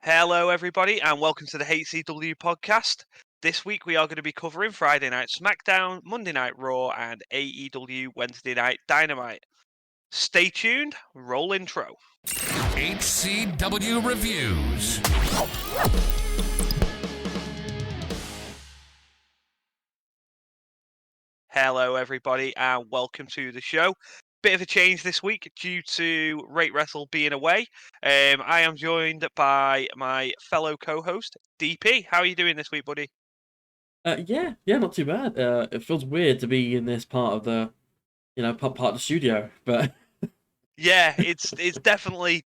Hello, everybody, and welcome to the HCW Podcast. This week we are going to be covering Friday Night Smackdown, Monday Night Raw, and AEW Wednesday Night Dynamite. Stay tuned, roll intro. HCW Reviews. Hello, everybody, and welcome to the show. Bit of a change this week due to Rate Wrestle being away. I am joined by my fellow co-host, DP. How are you doing this week, buddy? Yeah, not too bad. It feels weird to be in this part of the, part of the studio, but Yeah, it's definitely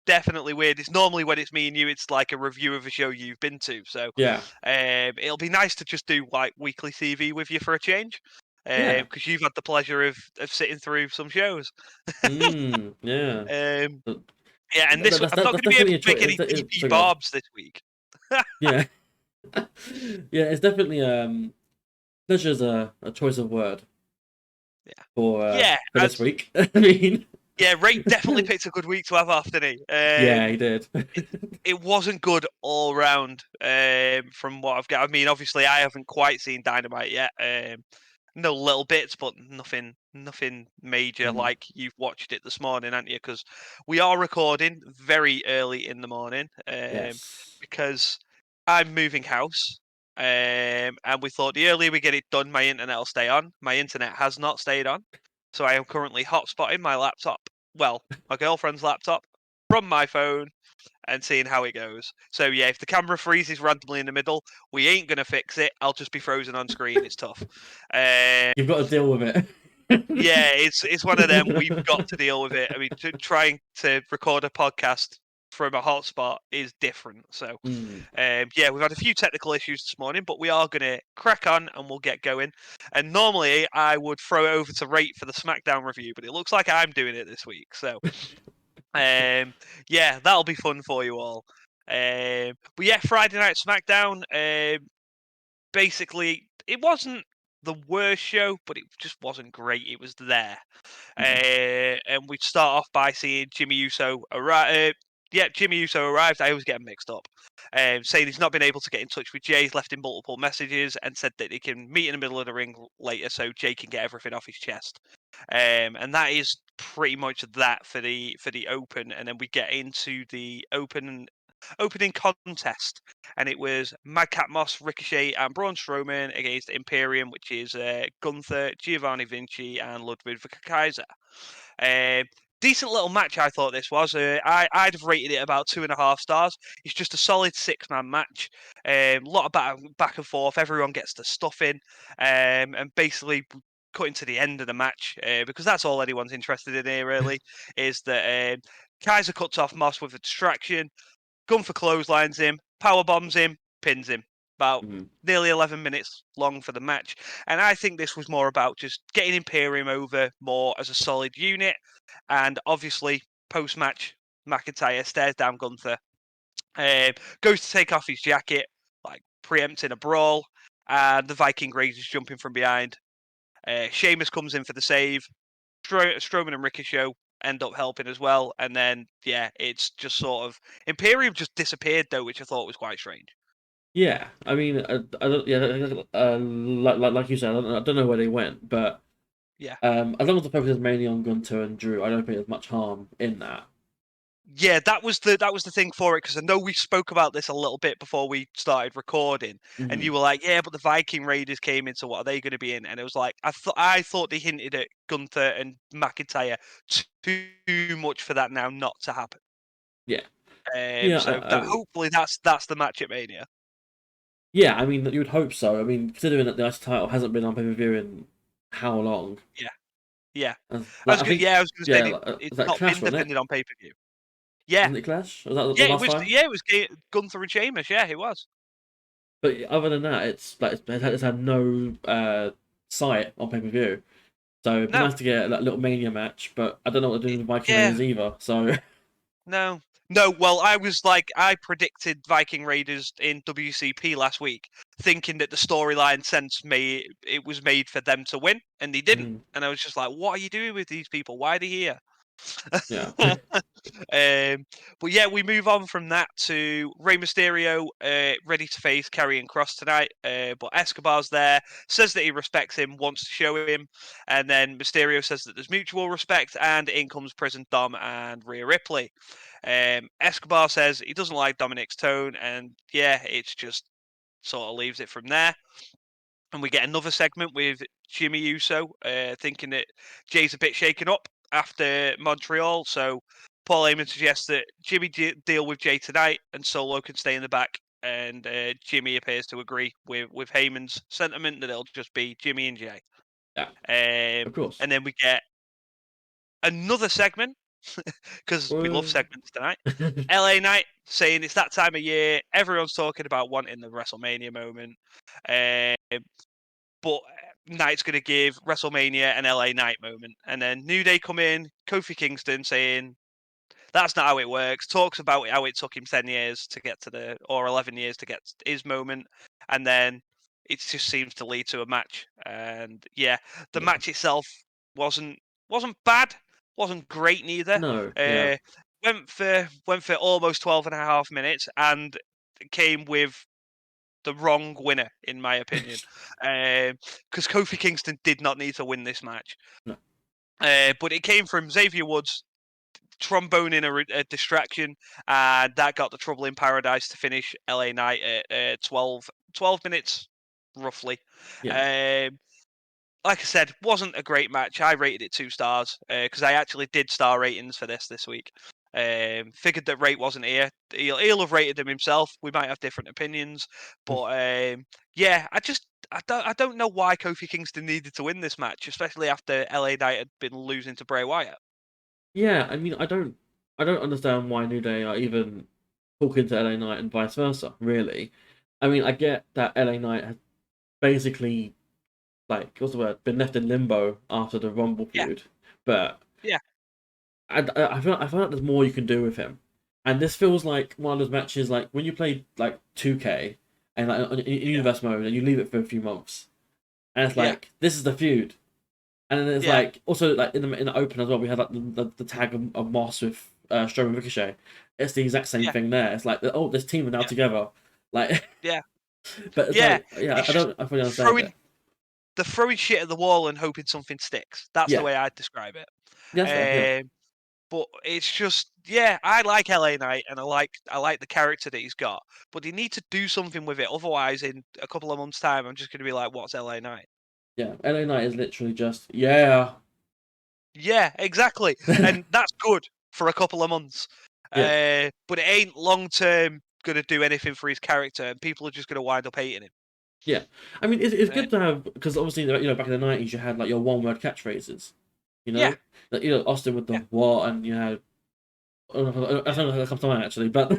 weird. It's normally when it's me and you, it's like a review of a show you've been to. So yeah, it'll be nice to just do like weekly TV with you for a change, yeah, because you've had the pleasure of sitting through some shows. yeah. Um, But yeah, and this that's I'm not going to be definitely able a to make choice. any DP So go on. barbs this week. Yeah, yeah. It's definitely pleasure's a choice of word. Yeah. For this week. I mean, Yeah, Ray definitely picked a good week to have off, didn't he? yeah, he did. It wasn't good all round, from what I've got. I mean, obviously, I haven't quite seen Dynamite yet. No little bits, but nothing major. Like you've watched it this morning, haven't you? Because we are recording very early in the morning, Yes. because I'm moving house, and we thought the earlier we get it done, my internet will stay on. My internet has not stayed on, so I am currently hotspotting my laptop. Well, my girlfriend's laptop from my phone and seeing how it goes. So yeah, if the camera freezes randomly in the middle, we ain't gonna fix it. I'll just be frozen on screen. It's tough. You've got to deal with it. Yeah, it's one of them. We've got to deal with it. I mean, trying to record a podcast from a hotspot is different. So yeah, we've had a few technical issues this morning, but we are gonna crack on and we'll get going. And normally I would throw it over to Rate for the SmackDown review, but it looks like I'm doing it this week. So yeah, that'll be fun for you all. But yeah, Friday Night Smackdown. Basically, it wasn't the worst show, but it just wasn't great. It was there. And we'd start off by seeing Jimmy Uso arrive. Yeah, Jimmy Uso arrived. I always get him mixed up. Saying he's not been able to get in touch with Jay. He's left him multiple messages and said that he can meet in the middle of the ring later so Jay can get everything off his chest. And that is pretty much that for the open. And then we get into the opening contest, and it was Madcap Moss, Ricochet, and Braun Strowman against Imperium, which is Gunther, Giovanni Vinci, and Ludwig Kaiser. Decent little match, I thought this was. I'd have rated it about 2.5 stars. It's just a solid 6-man match. A lot of back and forth. Everyone gets the stuff in, and basically cutting to the end of the match, because that's all anyone's interested in here, really, is that Kaiser cuts off Moss with a distraction. Gunther clotheslines him, power bombs him, pins him. About nearly 11 minutes long for the match. And I think this was more about just getting Imperium over more as a solid unit. And obviously, post-match, McIntyre stares down Gunther, goes to take off his jacket, like preempting a brawl, and the Viking Raiders jumping from behind. Sheamus comes in for the save. Strowman and Ricochet end up helping as well, and then yeah, it's just sort of Imperium just disappeared though, which I thought was quite strange. Yeah, I mean, I don't. Yeah, like you said, I don't know where they went, but Yeah, as long as the focus is mainly on Gunter and Drew, I don't think there's much harm in that. yeah, that was the thing for it, because I know we spoke about this a little bit before we started recording, and you were like, yeah, but the Viking Raiders came in, so what are they going to be in? And it was like I thought they hinted at Gunther and McIntyre too much for that now not to happen. Yeah, yeah, So that hopefully that's the match at Mania. yeah. I mean, you would hope so. I mean, considering that the IC title hasn't been on pay-per-view in how long? Yeah. I I think, was going to say was it's that not Clash, been wasn't it? defended on pay-per-view. Yeah. Wasn't it Clash? Was that the Yeah, it last was. time? Yeah, it was Gunther and Sheamus. Yeah, it was. But other than that, it's had no site on pay-per-view. So it'd be No. nice to get a little Mania match, but I don't know what they're doing with Viking Raiders either. So No. Well, I predicted Viking Raiders in WCP last week, thinking that the storyline it was made for them to win, and they didn't. And I was just like, what are you doing with these people? Why are they here? Yeah. But yeah, we move on from that to Rey Mysterio ready to face Karrion Kross tonight. But Escobar's there, says that he respects him, wants to show him, and then Mysterio says that there's mutual respect, and in comes Prison Dom and Rhea Ripley. Escobar says he doesn't like Dominic's tone, and yeah, it's just sort of leaves it from there. And we get another segment with Jimmy Uso thinking that Jay's a bit shaken up after Montreal. So Paul Heyman suggests that Jimmy deal with Jay tonight and Solo can stay in the back. And Jimmy appears to agree with Heyman's sentiment that it'll just be Jimmy and Jay. Yeah, of course. And then we get another segment because we love segments tonight. LA Knight saying it's that time of year. Everyone's talking about wanting the WrestleMania moment. But Knight's going to give WrestleMania an LA Knight moment. And then New Day come in, Kofi Kingston saying that's not how it works. Talks about how it took him 10 years to get to or 11 years to get his moment. And then it just seems to lead to a match. And yeah, the match itself wasn't bad, wasn't great neither. No, yeah. Went for almost 12 and a half minutes and came with the wrong winner, in my opinion, because Kofi Kingston did not need to win this match. No. But it came from Xavier Woods tromboning a distraction, and that got the Trouble in Paradise to finish LA Knight at 12 minutes, roughly. Yeah. Like I said, wasn't a great match. I rated it 2 stars because I actually did star ratings for this week. Figured that Rate wasn't here. He'll have rated him himself. We might have different opinions, but yeah, I don't know why Kofi Kingston needed to win this match, especially after LA Knight had been losing to Bray Wyatt. Yeah, I mean, I don't understand why New Day are even talking to LA Knight and vice versa, really. I mean, I get that LA Knight has basically, like, what's the word, been left in limbo after the Rumble feud, but yeah, I feel like there's more you can do with him. And this feels like one of those matches, like, when you play, like, 2K, and, like, in Universe mode, and you leave it for a few months, and it's like, this is the feud. And then there's like also like in the open as well. We had like the tag of Moss with Strowman Ricochet. It's the exact same thing there. It's like this team are now together. Like but it's like I fully understand it. They're throwing shit at the wall and hoping something sticks. That's the way I'd describe it. Yeah. But it's just I like LA Knight and I like the character that he's got. But they need to do something with it. Otherwise, in a couple of months' time, I'm just going to be like, "What's LA Knight?" Yeah, LA Knight is literally just yeah. Yeah, exactly, and that's good for a couple of months. But it ain't long term going to do anything for his character, and people are just going to wind up hating him. Yeah, I mean it's good to have because obviously back in the 90s you had like your one word catchphrases, like, Austin with the what and you had I don't know if that comes to mind actually, but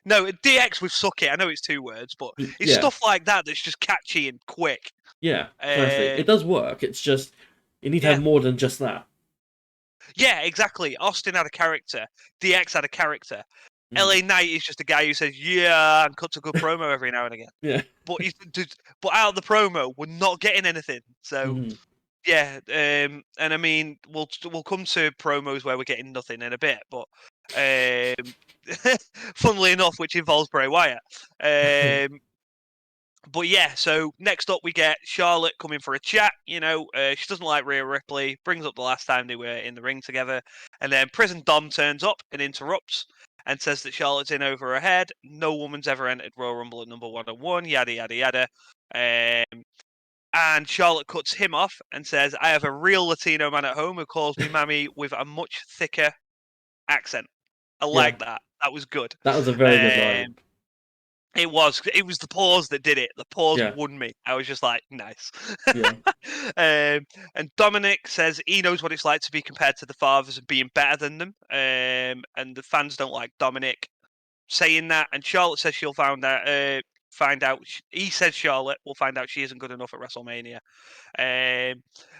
no, DX with suck it. I know it's 2 words, but it's stuff like that that's just catchy and quick. Yeah, precisely. It does work. It's just you need to have more than just that. Yeah, exactly. Austin had a character. DX had a character. LA Knight is just a guy who says "yeah" and cuts a good promo every now and again. Yeah. But out of the promo, we're not getting anything. So yeah, and I mean, we'll come to promos where we're getting nothing in a bit, but funnily enough, which involves Bray Wyatt. But yeah, so next up we get Charlotte coming for a chat. She doesn't like Rhea Ripley, brings up the last time they were in the ring together. And then Prison Dom turns up and interrupts and says that Charlotte's in over her head. No woman's ever entered Royal Rumble at number 101, yada, yada, yada. And Charlotte cuts him off and says, I have a real Latino man at home who calls me Mammy with a much thicker accent. I like that. That was good. That was a very good line. It was the pause that did it. The pause won me. I was just like, nice. Yeah. And Dominic says he knows what it's like to be compared to the fathers and being better than them. And the fans don't like Dominic saying that. And Charlotte says she'll find out. He says Charlotte will find out she isn't good enough at WrestleMania.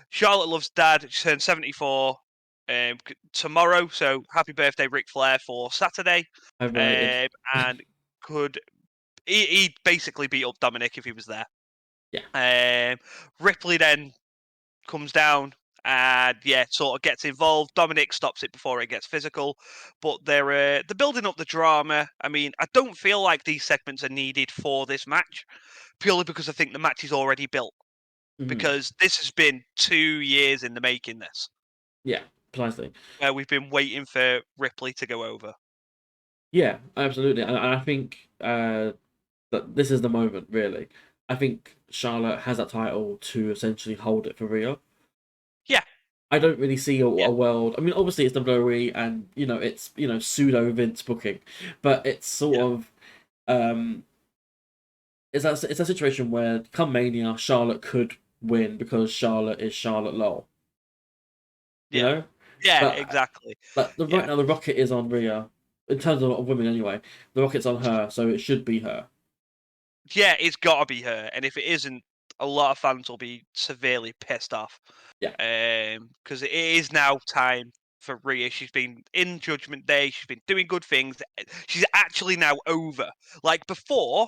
Charlotte loves Dad. She turned 74 tomorrow. So happy birthday, Ric Flair, for Saturday. And could. He'd basically beat up Dominic if he was there. Yeah. Ripley then comes down and yeah, sort of gets involved. Dominic stops it before it gets physical, but they're building up the drama. I mean, I don't feel like these segments are needed for this match, purely because I think the match is already built. Mhm. Because this has been 2 years in the making. This, Yeah, precisely. we've been waiting for Ripley to go over. Yeah, absolutely. And I think that this is the moment, really. I think Charlotte has that title to essentially hold it for Rhea. Yeah, I don't really see yeah, a world. I mean, obviously it's WWE, and it's pseudo Vince booking, but it's yeah, sort of it's a situation where come Mania, Charlotte could win because Charlotte is Charlotte Lowell, you yeah, know. yeah, But exactly. right Yeah, now the Rocket is on Rhea in terms of women anyway. The Rocket's on her, so it should be her. yeah, it's got to be her, and if it isn't, a lot of fans will be severely pissed off. Yeah, Because it is now time for Rhea. She's been in Judgment Day. She's been doing good things. She's actually now over. Like before,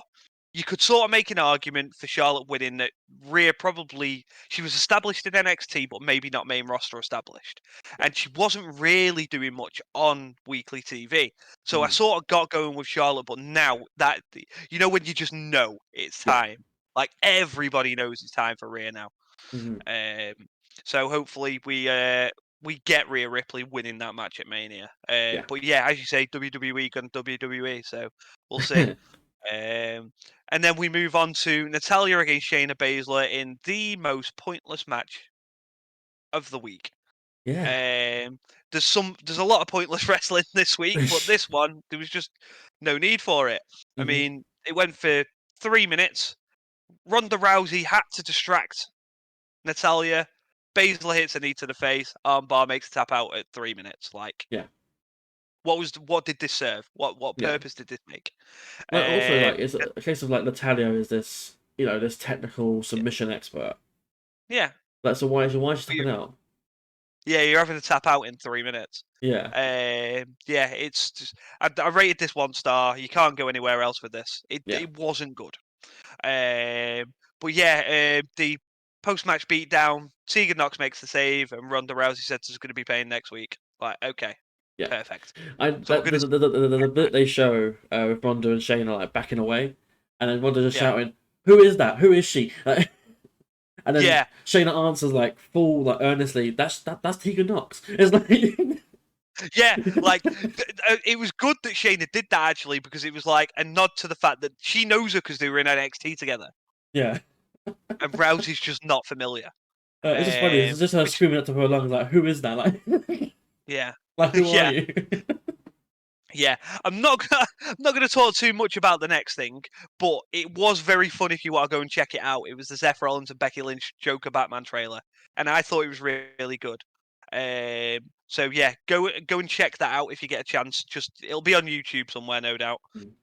you could sort of make an argument for Charlotte winning that Rhea probably she was established in NXT, but maybe not main roster established, yeah, and she wasn't really doing much on weekly TV. So I mhm, sort of got going with Charlotte, but now that when you just know it's yeah, time, like everybody knows it's time for Rhea now. mhm, Um, so hopefully we get Rhea Ripley winning that match at Mania. yeah. But yeah, as you say, WWE gone WWE, so we'll see. And then we move on to Natalya against Shayna Baszler in the most pointless match of the week. Yeah. There's a lot of pointless wrestling this week, but this one there was just no need for it. I Mhm. mean, it went for 3 minutes. Ronda Rousey had to distract Natalya. Baszler hits a knee to the face. Armbar makes a tap out at 3 minutes. Like, Yeah. what did this serve? What Yeah. purpose did this make? Like also like Um, it's a case of like Natalia is this this technical yeah, submission expert. yeah, Like so why is she but you, tapping out? yeah, you're having to tap out in 3 minutes. Yeah. Yeah, it's just I rated this 1 star. You can't go anywhere else with this. It Yeah. it wasn't good. But yeah, the post match beatdown. Tegan Knox makes the save, and Ronda Rousey says it's going to be paying next week. Like, okay, Yeah. perfect. I So we're but going to the bit they show with Ronda and Shayna like backing away, and then Ronda just yeah, shouting, "Who is that? Who is she?" And then yeah, Shayna answers like full like earnestly, "That's Tegan Knox." It's like yeah. Like it was good that Shayna did that actually because it was like a nod to the fact that she knows her because they were in NXT together, yeah. and Rousey's just not familiar. It's just funny. It's just her Which screaming up to her lungs like, "Who is that?" Like, yeah, like who are yeah. you? Yeah, I'm not gonna talk too much about the next thing, but it was very fun if you want to go and check it out. It was the Seth Rollins and Becky Lynch Joker Batman trailer, and I thought it was really good. So yeah, go and check that out if you get a chance. Just it'll be on YouTube somewhere, no doubt.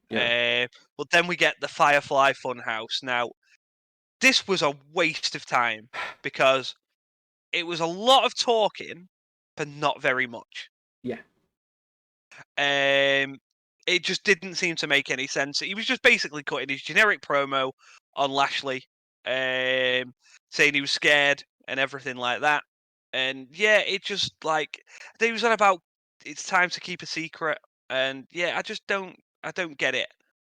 Yeah. But then we get the Firefly Funhouse. Now, this was a waste of time because it was a lot of talking, but not very much. Yeah. Um, it just didn't seem to make any sense. He was just basically cutting his generic promo on Lashley, saying he was scared and everything like that. And yeah, it just like they was on about it's time to keep a secret. And yeah, I don't get it.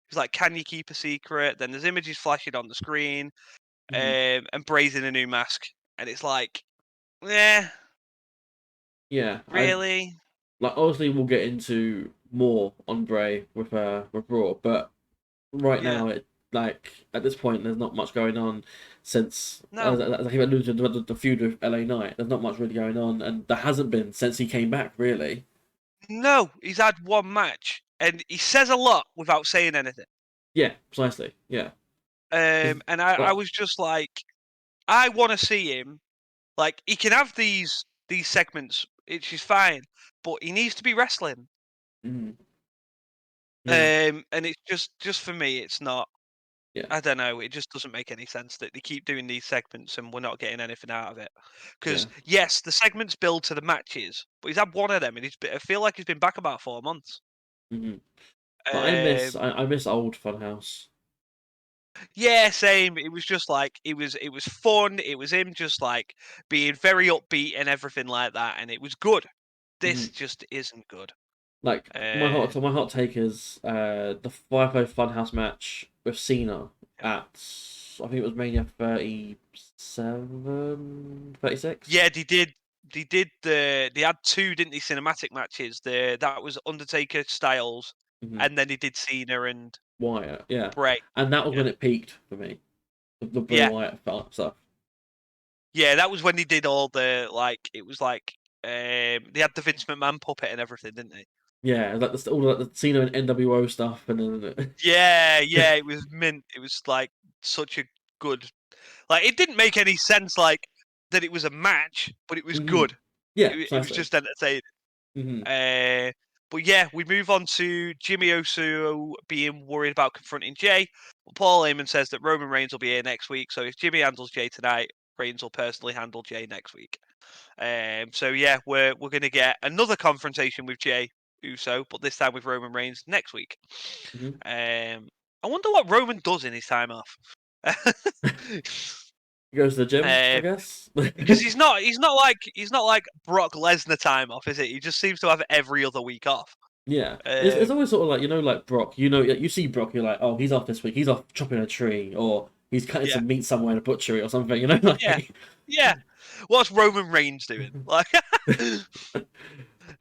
It's like, can you keep a secret? Then there's images flashing on the screen, Mhm. and Bray's in a new mask, and it's like, yeah, Yeah. I really, like obviously we'll get into more on Bray with Raw, but right yeah, now it like at this point there's not much going on since no. as I keep alluding to the feud with LA Knight. There's not much really going on, and there hasn't been since he came back really. No, he's had one match, and he says a lot without saying anything. Yeah, precisely. Yeah. 'Cause, And I like, was just like, I want to see him. Like, he can have these segments, which is fine, but he needs to be wrestling. mm, yeah, And it's just for me, it's not. yeah, I don't know. It just doesn't make any sense that they keep doing these segments and we're not getting anything out of it. Because yeah. yes, the segments build to the matches, but he's had one of them, and I feel like he's been back about 4 months. Hmm. But Um, I miss old Funhouse. Yeah, same. It was just like it was fun. It was him just like being very upbeat and everything like that, and it was good. This Mhm. just isn't good. Like my hot take is the Firefly Funhouse match with Cena at I think it was Mania 37, 36. Yeah, they did. They had two, didn't they? Cinematic matches. That was Undertaker Styles, Mm-hmm. and then they did Cena and Wyatt, yeah, Bray. and that was Yeah, when it peaked for me. The Bray yeah, Wyatt stuff. yeah. That was when they did all the like. It was like they had the Vince McMahon puppet and everything, didn't they? Yeah, like all like the Cena and NWO stuff, and then Yeah, yeah. It was mint. It was like such a good. Like it didn't make any sense. Like that it was a match, but it was hmm good. yeah, It was precisely. just entertaining. hmm Uh, but yeah, we move on to Jimmy Uso being worried about confronting Jay. But Paul Heyman says that Roman Reigns will be here next week. So if Jimmy handles Jay tonight, Reigns will personally handle Jay next week. So yeah, we're gonna get another confrontation with Jay Uso, but this time with Roman Reigns next week. hmm I wonder what Roman does in his time off. He goes to the gym, I um, guess. because he's not like Brock Lesnar time off, is it? He just seems to have every other week off. Yeah, it's Um, always sort of like like Brock. You see Brock, you're like, oh, he's off this week. He's off chopping a tree, or he's cutting yeah, some meat somewhere in a butchery or something. You know, yeah, like yeah. What's Roman Reigns doing? Like, he's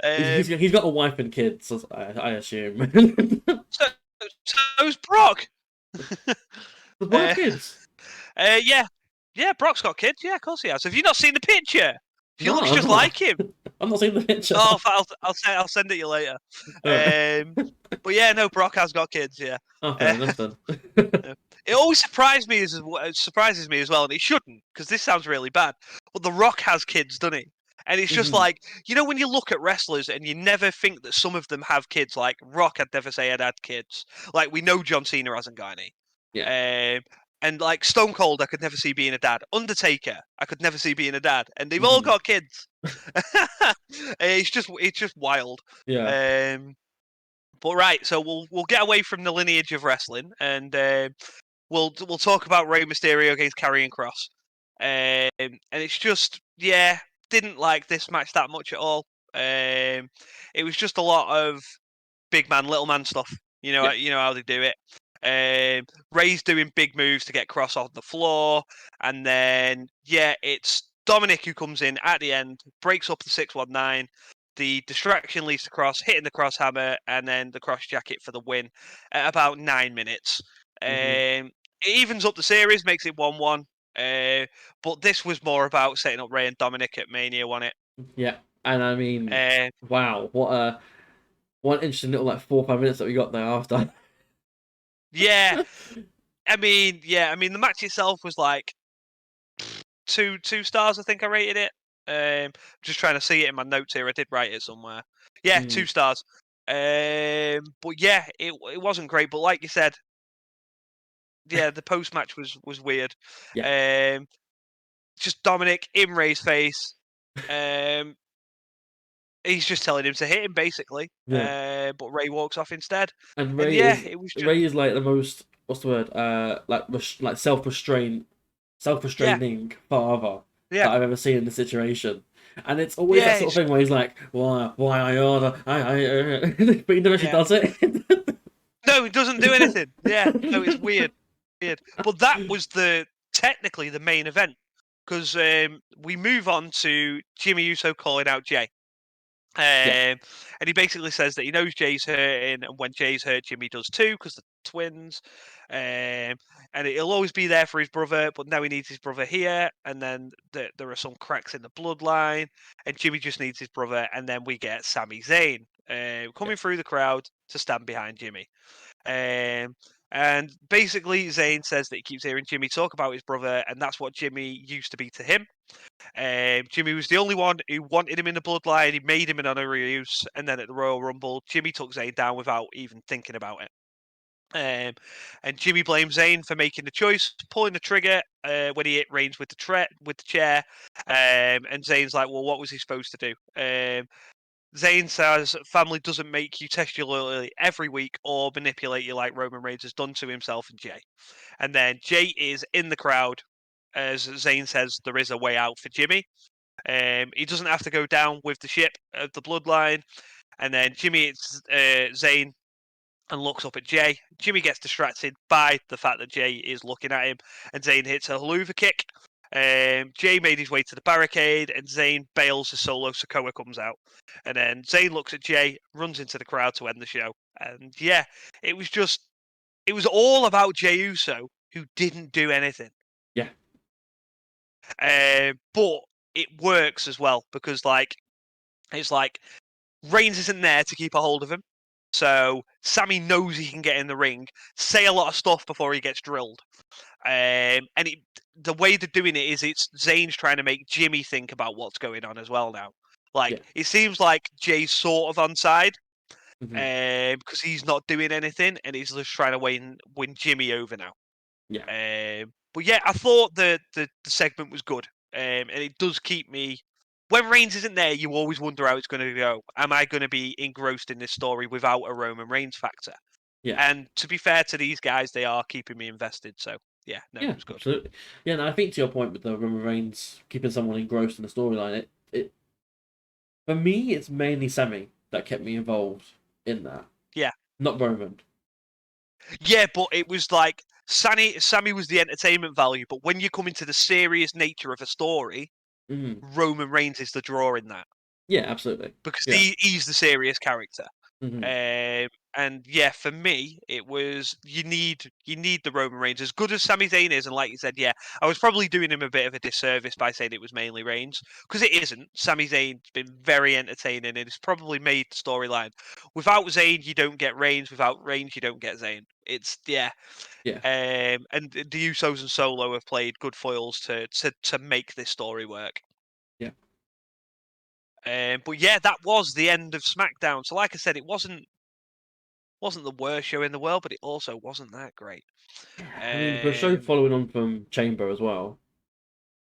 um, he's got a wife and kids, I assume. so so's Brock. The wife uh, kids? yeah, yeah. Brock's got kids. Yeah, of course he has. Have you not seen the picture? She No, looks I'm just not. like him. I'm not seeing the picture. Oh, I'll send it you later. Uh, But yeah, no, Brock has got kids. Yeah. oh, fair Uh, enough then. It always surprises me as well, and it shouldn't, because this sounds really bad. But The Rock has kids, doesn't he? And it's just Mhm. like, when you look at wrestlers and you never think that some of them have kids. Like Rock, I'd never say had kids. Like we know John Cena hasn't got any. Yeah. And like Stone Cold, I could never see being a dad. Undertaker, I could never see being a dad, and they've all Mhm. got kids. It's just wild. Yeah. Um, but right, so we'll get away from the lineage of wrestling, and we'll talk about Rey Mysterio against Karrion Kross. And it's just didn't like this match that much at all. It was just a lot of big man, little man stuff. Yeah. You know how they do it. Ray's doing big moves to get Cross off the floor, and then it's Dominic who comes in at the end, breaks up the 619. The distraction leads to Cross hitting the cross hammer, and then the cross jacket for the win at about 9 minutes. Mhm. It evens up the series, makes it 1-1. But this was more about setting up Ray and Dominic at Mania, wasn't it? Yeah. And I mean, Uh, wow, what a one interesting little like 4 or 5 minutes that we got there after. yeah, I mean, the match itself was like two stars. I think I rated it. Just trying to see it in my notes here. I did write it somewhere. Yeah, Mm. 2 stars. But yeah, it wasn't great. But like you said, yeah, the post match was weird. Yeah. Um, just Dominic in Ray's face. Um, he's just telling him to hit him basically. Yeah. But Ray walks off instead. And And yeah, it was just Ray is like the most what's the word? Like like self yeah, restraining father yeah, that I've ever seen in this situation. And it's always that yeah, sort of thing where he's like, why I order, but he never actually yeah. does it. No, it doesn't do anything. Yeah, no, it's weird, weird. But that was technically the main event, because we move on to Jimmy Uso calling out Jay. Yeah, And he basically says that he knows Jay's hurting, and when Jay's hurt, Jimmy does too, because they're twins. And he'll always be there for his brother, but now he needs his brother here. And then there are some cracks in the bloodline, and Jimmy just needs his brother. And then we get Sami Zayn yeah, coming through the crowd to stand behind Jimmy. And basically, Zayn says that he keeps hearing Jimmy talk about his brother, and that's what Jimmy used to be to him. Jimmy was the only one who wanted him in the bloodline. He made him an honorary use, and then at the Royal Rumble, Jimmy took Zayn down without even thinking about it. And Jimmy blames Zayn for making the choice, pulling the trigger when he hit Reigns with the chair. And Zayn's like, "Well, what was he supposed to do?" Zayn says family doesn't make you test your loyalty every week or manipulate you like Roman Reigns has done to himself and Jay. And then Jay is in the crowd as Zayn says there is a way out for Jimmy. He doesn't have to go down with the ship of the bloodline. And then Jimmy hits Zayn and looks up at Jay. Jimmy gets distracted by the fact that Jay is looking at him, and Zayn hits a haluva kick. Jay made his way to the barricade, and Zayn bails as Solo Sikoa comes out. And then Zayn looks at Jay, runs into the crowd to end the show. And yeah, it was all about Jey Uso, who didn't do anything. Yeah. But it works as well because it's like Reigns isn't there to keep a hold of him. So Sammy knows he can get in the ring, say a lot of stuff before he gets drilled. And the way they're doing it is it's Zayn's trying to make Jimmy think about what's going on as well now. It seems like Jay's sort of on side because he's not doing anything and he's just trying to win Jimmy over now. Yeah. But yeah, I thought the segment was good, and it does keep me. When Reigns isn't there, you always wonder how it's going to go. Am I going to be engrossed in this story without a Roman Reigns factor? Yeah. And to be fair to these guys, they are keeping me invested. So yeah, it was good. Absolutely. Yeah, and I think to your point with the Roman Reigns keeping someone engrossed in the storyline, it for me it's mainly Sammy that kept me involved in that. Yeah. Not Roman. Yeah, but it was like Sammy was the entertainment value, but when you come into the serious nature of a story, Roman Reigns is the draw in that. Yeah, absolutely. Because he's the serious character. Mm-hmm. And yeah, for me, it was you need the Roman Reigns as good as Sami Zayn is, and like you said, yeah, I was probably doing him a bit of a disservice by saying it was mainly Reigns because it isn't. Sami Zayn's been very entertaining, and it's probably made the storyline. Without Zayn, you don't get Reigns. Without Reigns, you don't get Zayn. It's yeah. And the Usos and Solo have played good foils to make this story work. Yeah. But yeah, that was the end of SmackDown. So, like I said, it wasn't the worst show in the world, but it also wasn't that great. I mean, for a show following on from Chamber as well,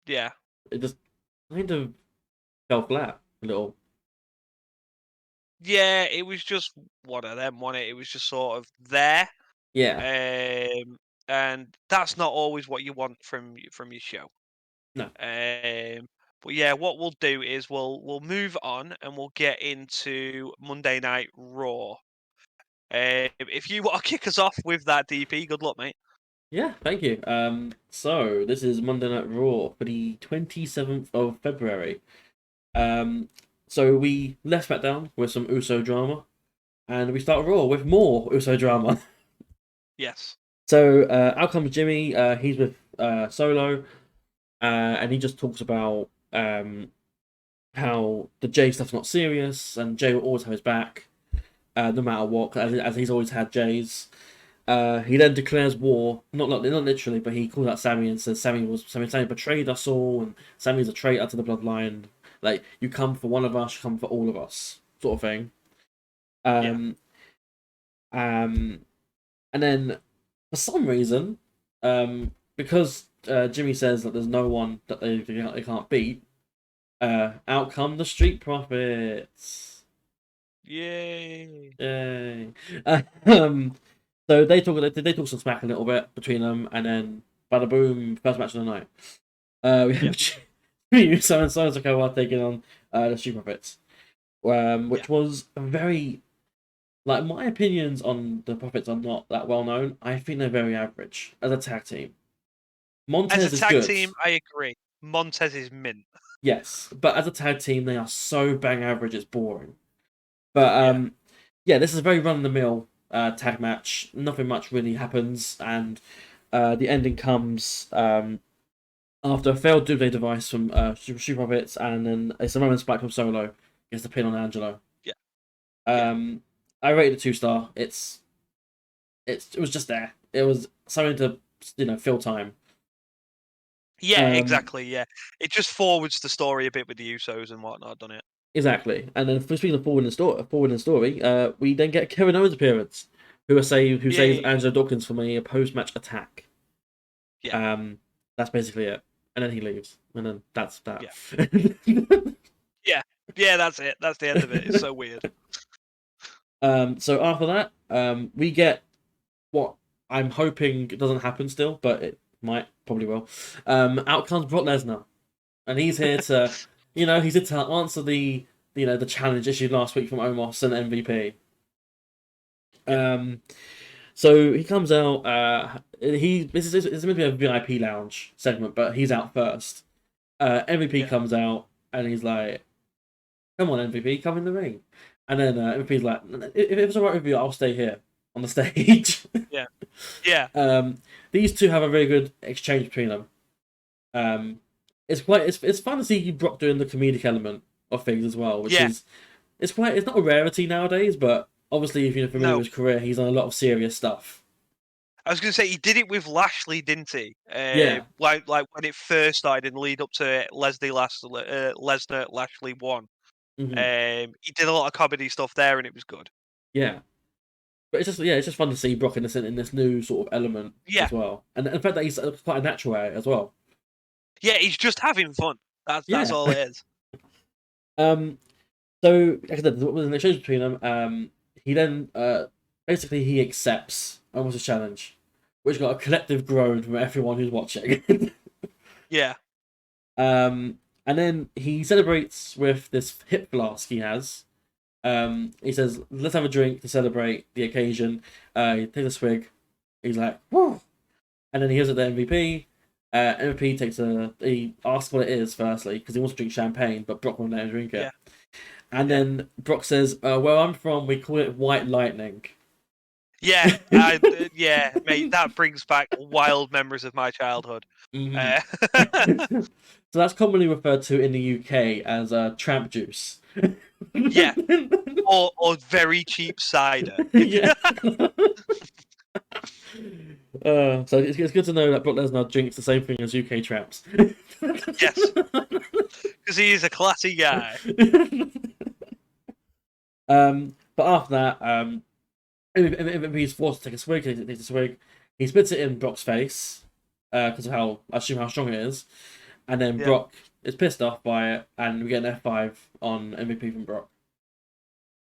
yeah, it just kind of fell flat a little. Yeah, it was just one of them, wasn't it? It was just sort of there. Yeah. And that's not always what you want from your show. No. But yeah, what we'll do is we'll move on and we'll get into Monday Night Raw. If you want to kick us off with that, DP, good luck, mate. Yeah, thank you. So this is Monday Night Raw for the 27th of February. So we left SmackDown with some Uso drama, and we start Raw with more Uso drama. Yes. So out comes Jimmy. He's with Solo, and he just talks about how the Jay stuff's not serious, and Jay will always have his back, no matter what, as he's always had Jay's. He then declares war, not literally, but he calls out Sammy and says Sammy betrayed us all, and Sammy's a traitor to the bloodline. Like, you come for one of us, you come for all of us, sort of thing. And then for some reason, because Jimmy says that there's no one that they can't beat, out come the Street Profits. Yay! So they talk some smack a little bit between them, and then bada boom, first match of the night. We have Uso and Sikoa taking on the Street Profits, which was a very, like, my opinions on the Profits are not that well known. I think they're very average as a tag team. Montez as a tag team, I agree. Montez is mint. Yes, but as a tag team, they are so bang average, it's boring. But yeah, this is a very run-of-the-mill tag match. Nothing much really happens, and the ending comes after a failed doomsday device from Street Profits, and then it's a moment spike from Solo gets the pin on Angelo. Yeah. I rated a 2-star. It was just there. It was something to fill time. Yeah, exactly. Yeah, it just forwards the story a bit with the Usos and whatnot, doesn't it? Exactly. And then speaking of forward in the story, we then get Kevin Owens' appearance, who saves Angelo Dawkins from a post-match attack. Yeah. That's basically it. And then he leaves. And then that's that. Yeah. Yeah, that's it. That's the end of it. It's so weird. So after that, we get what I'm hoping doesn't happen still, but it might, probably will. Out comes Brock Lesnar, and he's here to, he's here to answer the challenge issued last week from Omos and MVP. So he comes out. This is meant to be a VIP lounge segment, but he's out first. MVP comes out and he's like, "Come on, MVP, come in the ring." And then MVP's like, "If it's alright with you, I'll stay here on the stage." Yeah. These two have a very good exchange between them. It's fun to see Brock doing the comedic element of things as well, which is it's not a rarity nowadays, but obviously if you're familiar with his career, he's done a lot of serious stuff. I was going to say he did it with Lashley, didn't he? Yeah. Like when it first started in the lead up to Lesnar Lashley 1. Mm-hmm. He did a lot of comedy stuff there, and it was good. Yeah. But it's just fun to see Brock in this new sort of element as well, and the fact that he's quite a natural at it as well. Yeah, he's just having fun. That's all it is. So like I said, there was an exchange between them. He then basically he accepts almost a challenge, which got a collective groan from everyone who's watching. Yeah. And then he celebrates with this hip flask he has. He says, "Let's have a drink to celebrate the occasion." He takes a swig. He's like, "Woo!" And then he gives it to MVP. MVP he asks what it is firstly because he wants to drink champagne, but Brock won't let him drink it. Yeah. And then Brock says, "Where I'm from, we call it white lightning." Yeah, mate, that brings back wild memories of my childhood. Mm-hmm. So that's commonly referred to in the UK as tramp juice. Yeah, or very cheap cider. Yeah. So it's good to know that Brock Lesnar drinks the same thing as UK tramps. Yes, because he is a classy guy. But after that, if he's forced to take a swig, he takes a swig. He spits it in Brock's face because of I assume how strong it is, and then Brock is pissed off by it, and we get an F5 on MVP from Brock,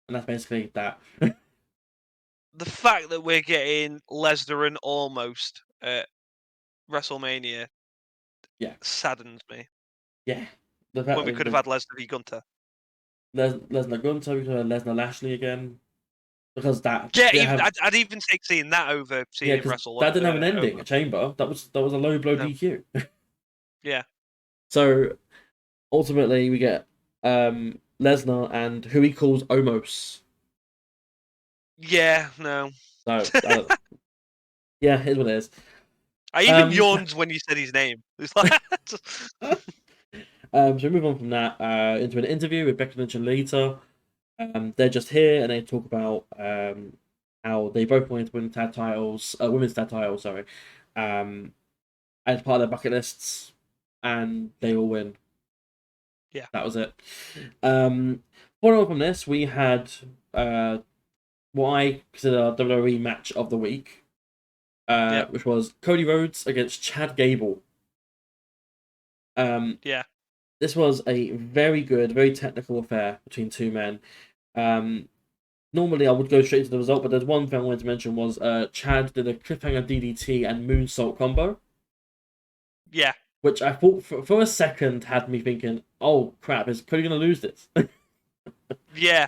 and that's basically that. The fact that we're getting Lesnar and almost at WrestleMania, saddens me. Yeah, when we could have had Lesnar v Gunter. Lesnar Gunter, we could have Lesnar Lashley again. Because that I'd even take seeing that over seeing him wrestle. That didn't have an ending at Chamber. That was a low blow DQ. Yeah. So ultimately, we get Lesnar and who he calls Omos. Yeah, no. So yeah, here's what it is. I even yawned when you said his name. It's like so we move on from that into an interview with Becky Lynch and Lita. They're just here and they talk about how they both wanted to win tag titles, women's tag titles, sorry, as part of their bucket lists, and they all win. Yeah, that was it. Following on from this, we had what I consider a WWE match of the week, which was Cody Rhodes against Chad Gable. This was a very good, very technical affair between two men. Normally, I would go straight to the result, but there's one thing I wanted to mention was Chad did a cliffhanger DDT and moonsault combo. Yeah. Which I thought for a second had me thinking, oh crap, is Cody going to lose this? Yeah.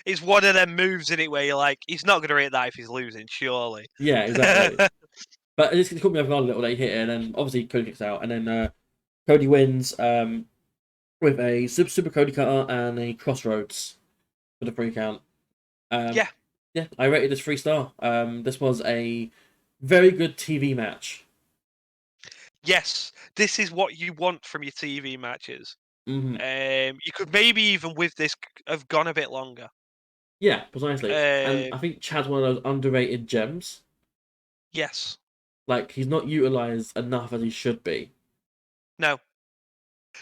It's one of them moves in it where you're like, he's not going to hit that if he's losing, surely. Yeah, exactly. But it just caught me off guard a little. They hit it, and then obviously Cody kicks out, and then Cody wins with a super Cody cutter and a crossroads for the 3 count. Yeah, I rated this 3-star. This was a very good TV match. Yes, this is what you want from your TV matches. Mm-hmm. You could maybe even with this have gone a bit longer. Yeah, precisely. And I think Chad's one of those underrated gems. Yes. Like, he's not utilised enough as he should be. No.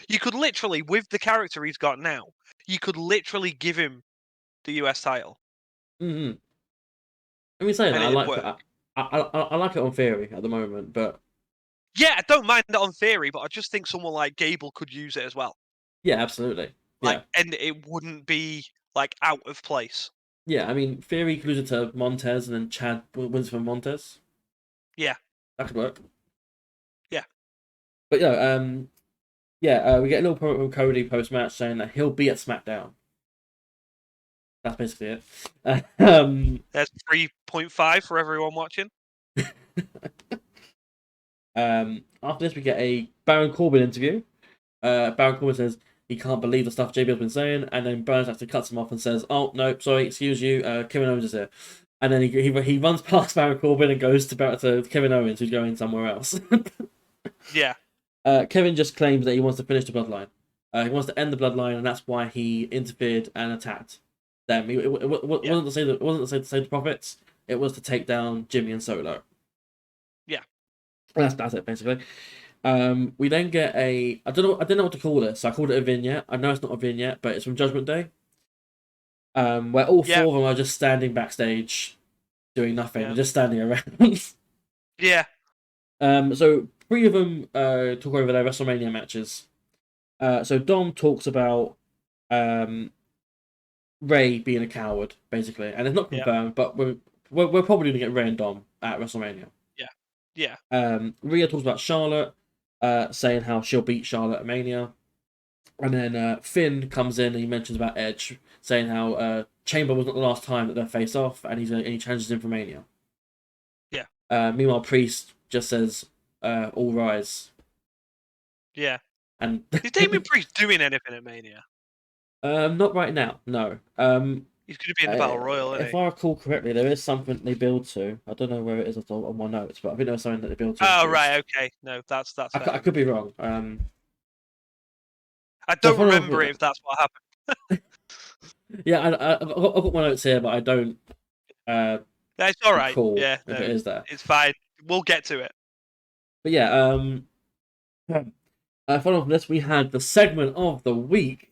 You could literally, with the character he's got now, you could literally give him the US title. Mm-hmm. I mean, saying that, I like it on theory at the moment, but... Yeah, I don't mind that on theory, but I just think someone like Gable could use it as well. Yeah, absolutely. And it wouldn't be like out of place. Yeah, I mean, Theory could lose it to Montez, and then Chad wins from Montez. Yeah, that could work. Yeah. But we get a little promo from Cody post match saying that he'll be at SmackDown. That's basically it. There's 3.5 for everyone watching. After this, we get a Baron Corbin interview. Baron Corbin says he can't believe the stuff JBL's been saying, and then Burns actually cuts him off and says, "Oh no, sorry, excuse you, Kevin Owens is here." And then he runs past Baron Corbin and goes to Kevin Owens, who's going somewhere else. Yeah. Kevin just claims that he wants to finish the bloodline. He wants to end the bloodline, and that's why he interfered and attacked them. It wasn't to say that. It wasn't to save the profits. It was to take down Jimmy and Solo. Yeah. And that's it basically. We then get I didn't know what to call this, so I called it a vignette. I know it's not a vignette, but it's from Judgment Day. Where all four of them are just standing backstage, doing nothing, just standing around. Yeah. So 3 of them talk over their WrestleMania matches. So Dom talks about Ray being a coward, basically, and it's not confirmed, but we're probably gonna get Ray and Dom at WrestleMania. Yeah. Rhea talks about Charlotte, saying how she'll beat Charlotte at Mania, and then Finn comes in and he mentions about Edge, saying how Chamber was not the last time that they face off, and he challenges him for Mania. Yeah. Meanwhile, Priest just says, "All rise." Yeah. And is Damian Priest doing anything at Mania? Not right now. No. He's going to be in the Battle Royal, isn't if I recall correctly, there is something they build to. I don't know where it is on my notes, but I think there was something that they build to. Oh, right, okay. No, that's fair. I could be wrong. I don't remember if that's what happened. Yeah, I've got my notes here, but I don't. That's all right. Yeah, if it is there. It's fine. We'll get to it. But yeah, following from this, we had the segment of the week.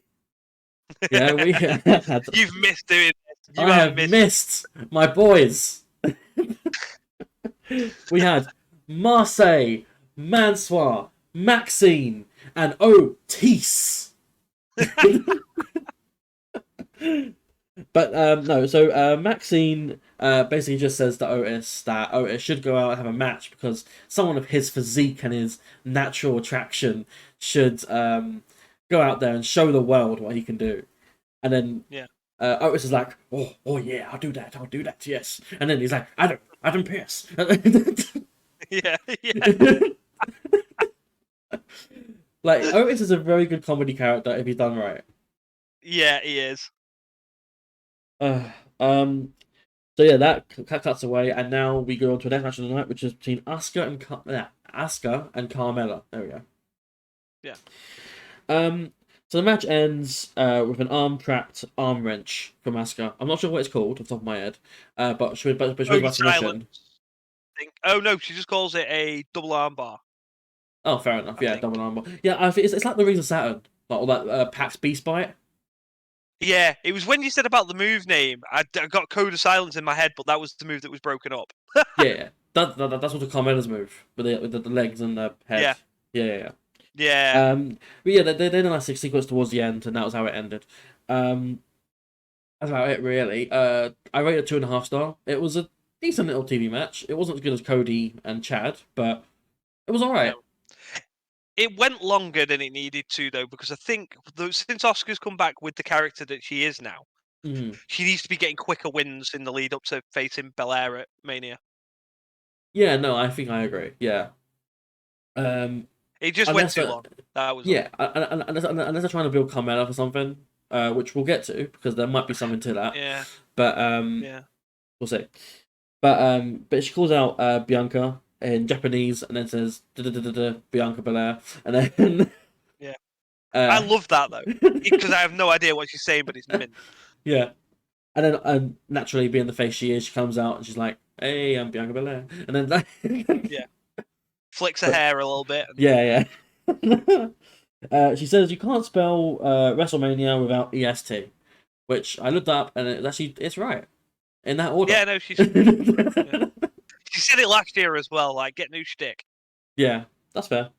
Yeah, we had. You've missed doing this. I have missed my boys. We had Marseille, Mansoir, Maxine, and Otis. But no, so Maxine basically just says to Otis that Otis should go out and have a match because someone of his physique and his natural attraction should go out there and show the world what he can do. And then Otis is like, oh yeah, I'll do that, yes. And then he's like, Adam Pearce. Yeah. Like, Otis is a very good comedy character if he's done right. Yeah, he is. So yeah, that cuts away, and now we go on to the next match of the night, which is between Asuka and Carmella. There we go. Yeah. So the match ends with an arm-trapped arm wrench from Asuka. I'm not sure what it's called off the top of my head, but she was about submission. Oh no, she just calls it a double arm bar. Oh, fair enough. Yeah, double arm bar. Yeah, I think it's like the Rings of Saturn, like all that Pax Beast bite. Yeah, it was when you said about the move name. I got Code of Silence in my head, but that was the move that was broken up. Yeah, that's what the Carmella's move with the legs and the head. Yeah. But yeah, they did a nice sequence towards the end, and that was how it ended. That's about it, really. I rated 2.5 star. It was a decent little TV match. It wasn't as good as Cody and Chad, but it was alright. No. It went longer than it needed to, though, because I think since Asuka's come back with the character that she is now, she needs to be getting quicker wins in the lead up to facing Belair at Mania. Yeah, no, I think I agree. Yeah. It just went too long. That was unless they're trying to build Carmella for something, which we'll get to because there might be something to that. Yeah. But we'll see. But she calls out Bianca in Japanese and then says Bianca Belair, and then I love that though because I have no idea what she's saying, but it's mint. Yeah, and then naturally being the face she is, she comes out and she's like, "Hey, I'm Bianca Belair," and then flicks her hair a little bit. Yeah. She says you can't spell WrestleMania without EST, which I looked up and it's right in that order. Yeah, no, she's. She said it last year as well, like, get new shtick. Yeah, that's fair.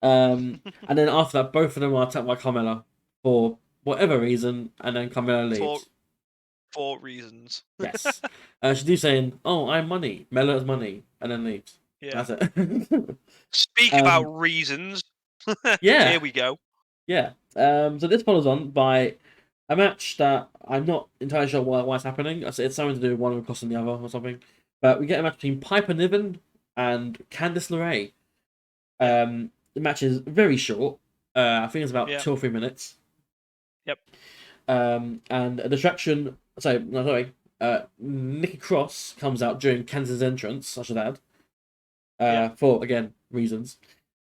And then after that, both of them are attacked by Carmella for whatever reason, and then Carmella leaves. For reasons. Yes. She do saying, "Oh, I'm money. Mella is money," and then leaves. Yeah. That's it. Speak about reasons. Yeah. Here we go. Yeah. So this follows on by a match that I'm not entirely sure why it's happening. It's something to do with one of them costing the other or something. But we get a match between Piper Niven and Candice LeRae. The match is very short. I think it's about 2 or 3 minutes. Yep. And a distraction. Sorry. Nikki Cross comes out during Candice's entrance, I should add. For, again, reasons.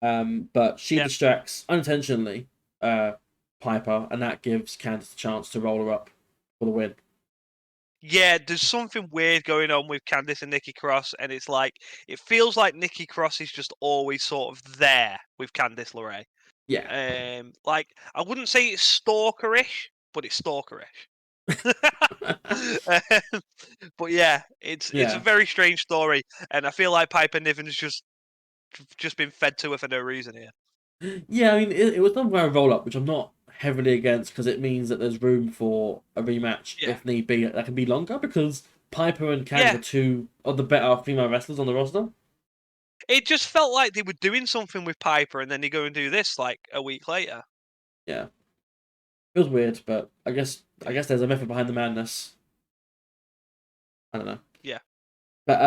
But she distracts unintentionally Piper, and that gives Candice a chance to roll her up for the win. Yeah, there's something weird going on with Candice and Nikki Cross, and it's like it feels like Nikki Cross is just always sort of there with Candice LeRae. Yeah. Like I wouldn't say it's stalkerish, but it's stalkerish. But yeah, it's a very strange story, and I feel like Piper Niven's just been fed to her for no reason here. Yeah, I mean, it was done by a roll up, which I'm not heavily against because it means that there's room for a rematch if need be. That can be longer because Piper and Candice are two of the better female wrestlers on the roster. It just felt like they were doing something with Piper, and then they go and do this like a week later. Yeah, it was weird, but I guess there's a method behind the madness. I don't know. Yeah. But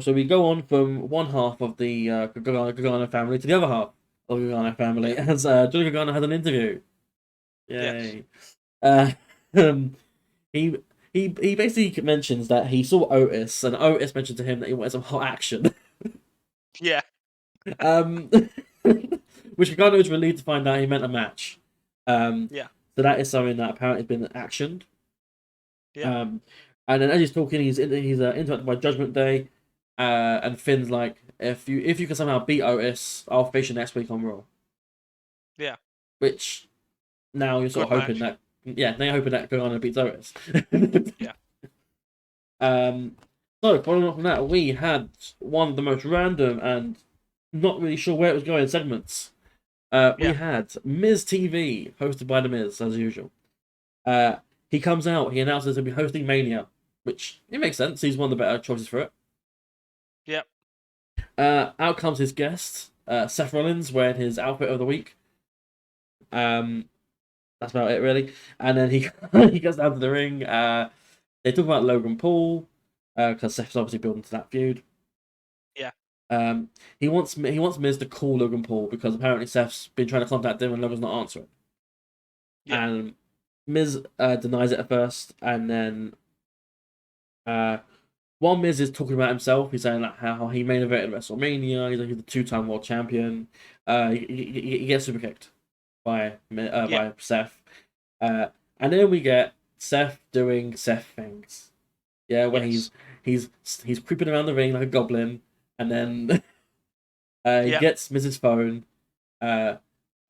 so we go on from one half of the Gargano family to the other half of the Gargano family as Johnny Gargano has an interview. Yay! Yes. He basically mentions that he saw Otis, and Otis mentioned to him that he wanted some hot action. Yeah. Which Gargano was relieved to find out he meant a match. So that is something that apparently has been actioned. Yeah. And then as he's talking, he's interrupted by Judgment Day, and Finn's like, if you can somehow beat Otis, I'll face you next week on Raw. Yeah. Which now you're sort of hoping that Gargano beats Otis. Yeah. So following up from that, we had one of the most random and not really sure where it was going segments. We had Miz TV hosted by The Miz as usual. He comes out, he announces he'll be hosting Mania, which it makes sense. He's one of the better choices for it. Yep. Out comes his guest, Seth Rollins, wearing his outfit of the week. That's about it, really. And then he he goes down to the ring. They talk about Logan Paul, because Seth's obviously building to that feud. Yeah. He wants Miz to call Logan Paul because apparently Seth's been trying to contact him and Logan's not answering. Yeah. And Miz denies it at first, and then while Miz is talking about himself, he's saying like how he main evented WrestleMania. He's the 2-time world champion. He gets super kicked by Seth, and then we get Seth doing Seth things. Yeah, when he's creeping around the ring like a goblin, and then he gets Miz's phone,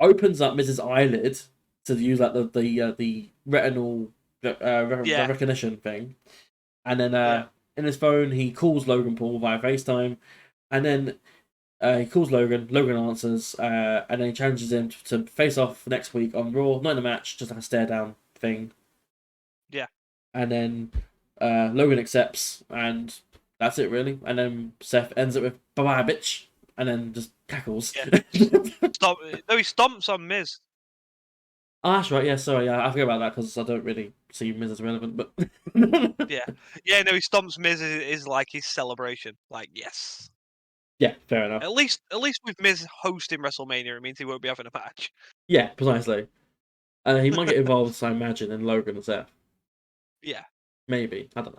opens up Miz's eyelid to use like the retinal recognition thing, and then in his phone he calls Logan Paul via FaceTime, and then he calls Logan. Logan answers, and then he challenges him to face off next week on Raw. Not in a match, just like a stare down thing. Yeah. And then Logan accepts, and that's it really. And then Seth ends it with "bye bye, bitch," and then just cackles. Yeah. No, he stomps on Miz. Oh, that's right. Yeah, sorry. I forget about that because I don't really see Miz as relevant. But yeah. No, he stomps Miz is like his celebration. Like, yes. Yeah, fair enough. At least with Miz hosting WrestleMania, it means he won't be having a match. Yeah, precisely. He might get involved, I imagine, in Logan and Seth. Yeah. Maybe. I don't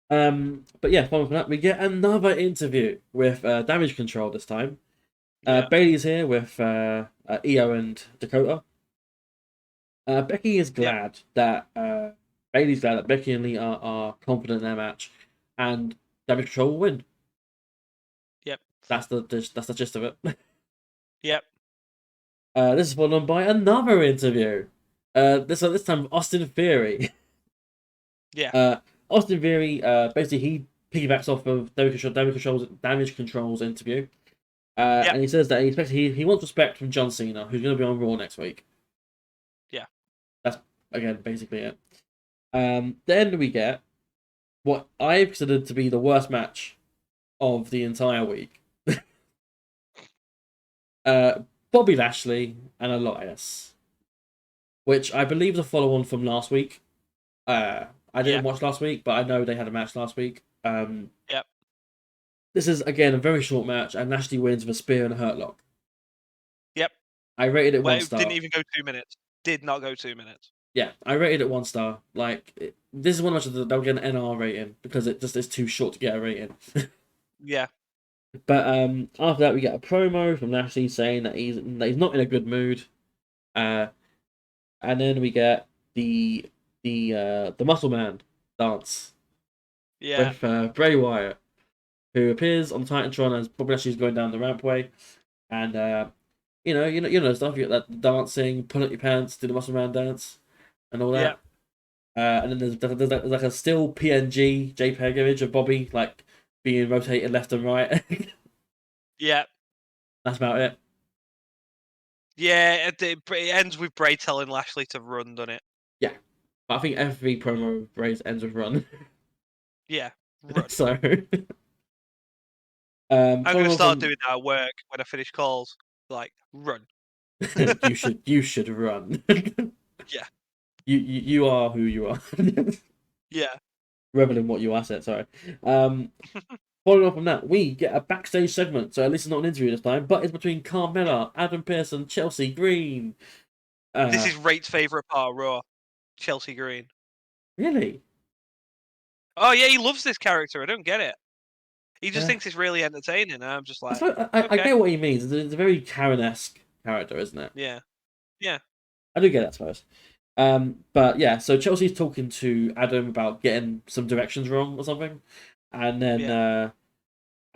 know. But yeah, following from that, we get another interview with Damage Control this time. Bailey's here with Io and Dakota. Becky is glad that Bailey's glad that Becky and Lee are confident in their match, and Damage Control will win. Yep. That's the gist of it. Yep. This is followed on by another interview. This time with Austin Theory. Yeah. Austin Theory, basically he piggybacks off of Damage Control's interview. And he says that he wants respect from John Cena, who's going to be on Raw next week. again, basically it. Then we get what I considered to be the worst match of the entire week. Bobby Lashley and Elias, which I believe is a follow-on from last week. I didn't watch last week, but I know they had a match last week. Yep. This is, again, a very short match, and Lashley wins with a spear and a hurt lock. Yep. I rated it Well, 1 it star. didn't even go 2 minutes. Did not go 2 minutes. Yeah, I rated it 1 star. Like, this is one match that they'll get an NR rating, because it just is too short to get a rating. Yeah. But after that, we get a promo from Lashley saying that he's not in a good mood. And then we get the Muscle Man dance with Bray Wyatt, who appears on Titantron as Bobby Lashley's going down the rampway, and you know stuff. You get that dancing, pull up your pants, do the Muscle Man dance, and all that. And then there's like a still PNG JPEG image of Bobby like being rotated left and right. Yeah. That's about it. Yeah, it ends with Bray telling Lashley to run, doesn't it? Yeah. But I think every promo of Bray's ends with run. Yeah, run. So I'm gonna start doing that at work when I finish calls. Like, run. you should run. Yeah. You are who you are. Yeah. Revel in what you are, said, sorry. Following up from that, we get a backstage segment, so at least it's not an interview this time, but it's between Carmella, Adam Pearce, and Chelsea Green. This is Rate's favourite part of Raw. Chelsea Green. Really? Oh yeah, he loves this character. I don't get it. He just thinks it's really entertaining. And I'm just like, I get what he means. It's a very Karen-esque character, isn't it? Yeah. Yeah. I do get that, I suppose. But yeah, so Chelsea's talking to Adam about getting some directions wrong or something, and then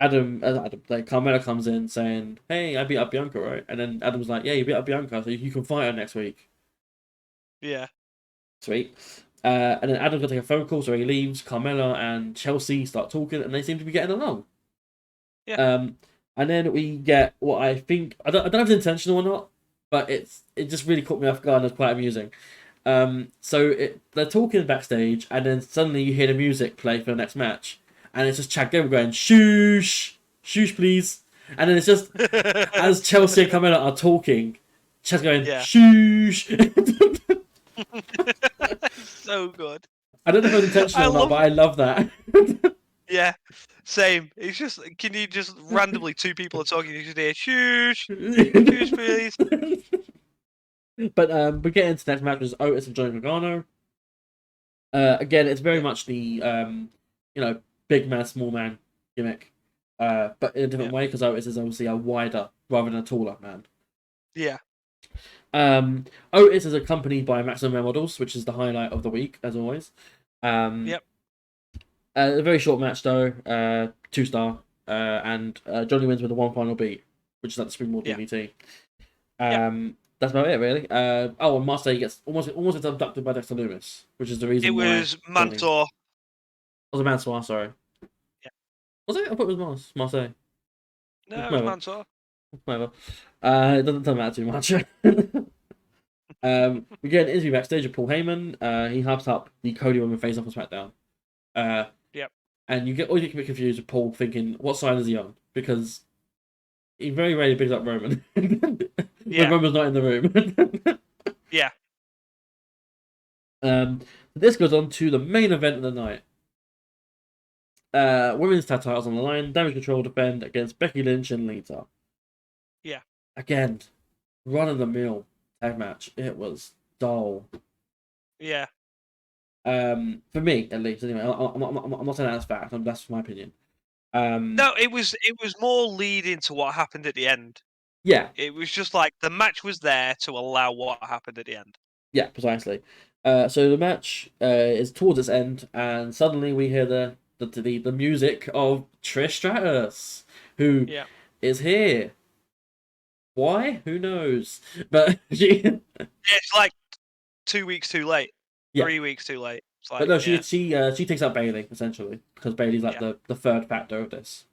Adam, like Carmella comes in saying, "Hey, I beat up Bianca, right?" And then Adam's like, "Yeah, you beat up Bianca, so you can fight her next week." Yeah. Sweet. And then Adam's gonna take a phone call, so he leaves. Carmella and Chelsea start talking, and they seem to be getting along. Yeah. And then we get what I think I don't know if it's intentional or not, but it just really caught me off guard and it's quite amusing. So they're talking backstage, and then suddenly you hear the music play for the next match, and it's just Chad Gable going, "Shoosh, shoosh, please." And then it's just as Chelsea and Carmella are talking, Chad's going, "Shoosh." So good. I don't know if it was intentional or not, but I love that. Yeah, same. It's just, can you just randomly, two people are talking, you just hear, "Shoosh, shoosh, please." But we get into the next match, which is Otis and Johnny Gargano. Again, it's very much the big man, small man gimmick, but in a different way, because Otis is obviously a wider rather than a taller man. Yeah. Otis is accompanied by Maximum Male Models, which is the highlight of the week, as always. Yep. A very short match though, 2-star, and Johnny wins with a one final beat, which is like the Springboard DVT. That's about it, really. And Marseille gets almost gets abducted by Dexter Lumis, which is the reason it was Mansoor. Was it Mansoor? Sorry. Yeah. Was it? I thought it was Marseille. No, it was Mansoor. Whatever. It doesn't matter too much. We get an interview backstage of Paul Heyman. He hypes up the Cody Roman face off on Smackdown. Yep. And you get a bit confused with Paul thinking, what side is he on? Because he very rarely picks up Roman. When Roman's not in the room. Yeah. This goes on to the main event of the night. Women's tag titles on the line. Damage Control defend against Becky Lynch and Lita. Yeah. Again, run of the mill tag match. It was dull. Yeah. For me, at least. Anyway, I'm not saying that's fact. That's my opinion. No, it was more leading to what happened at the end. Yeah. It was just like the match was there to allow what happened at the end. Yeah, precisely. So the match is towards its end, and suddenly we hear the music of Trish Stratus, who is here. Why? Who knows? But it's like 2 weeks too late. 3 weeks too late. It's like, but no, she takes out Bayley essentially, because Bayley's like the third factor of this.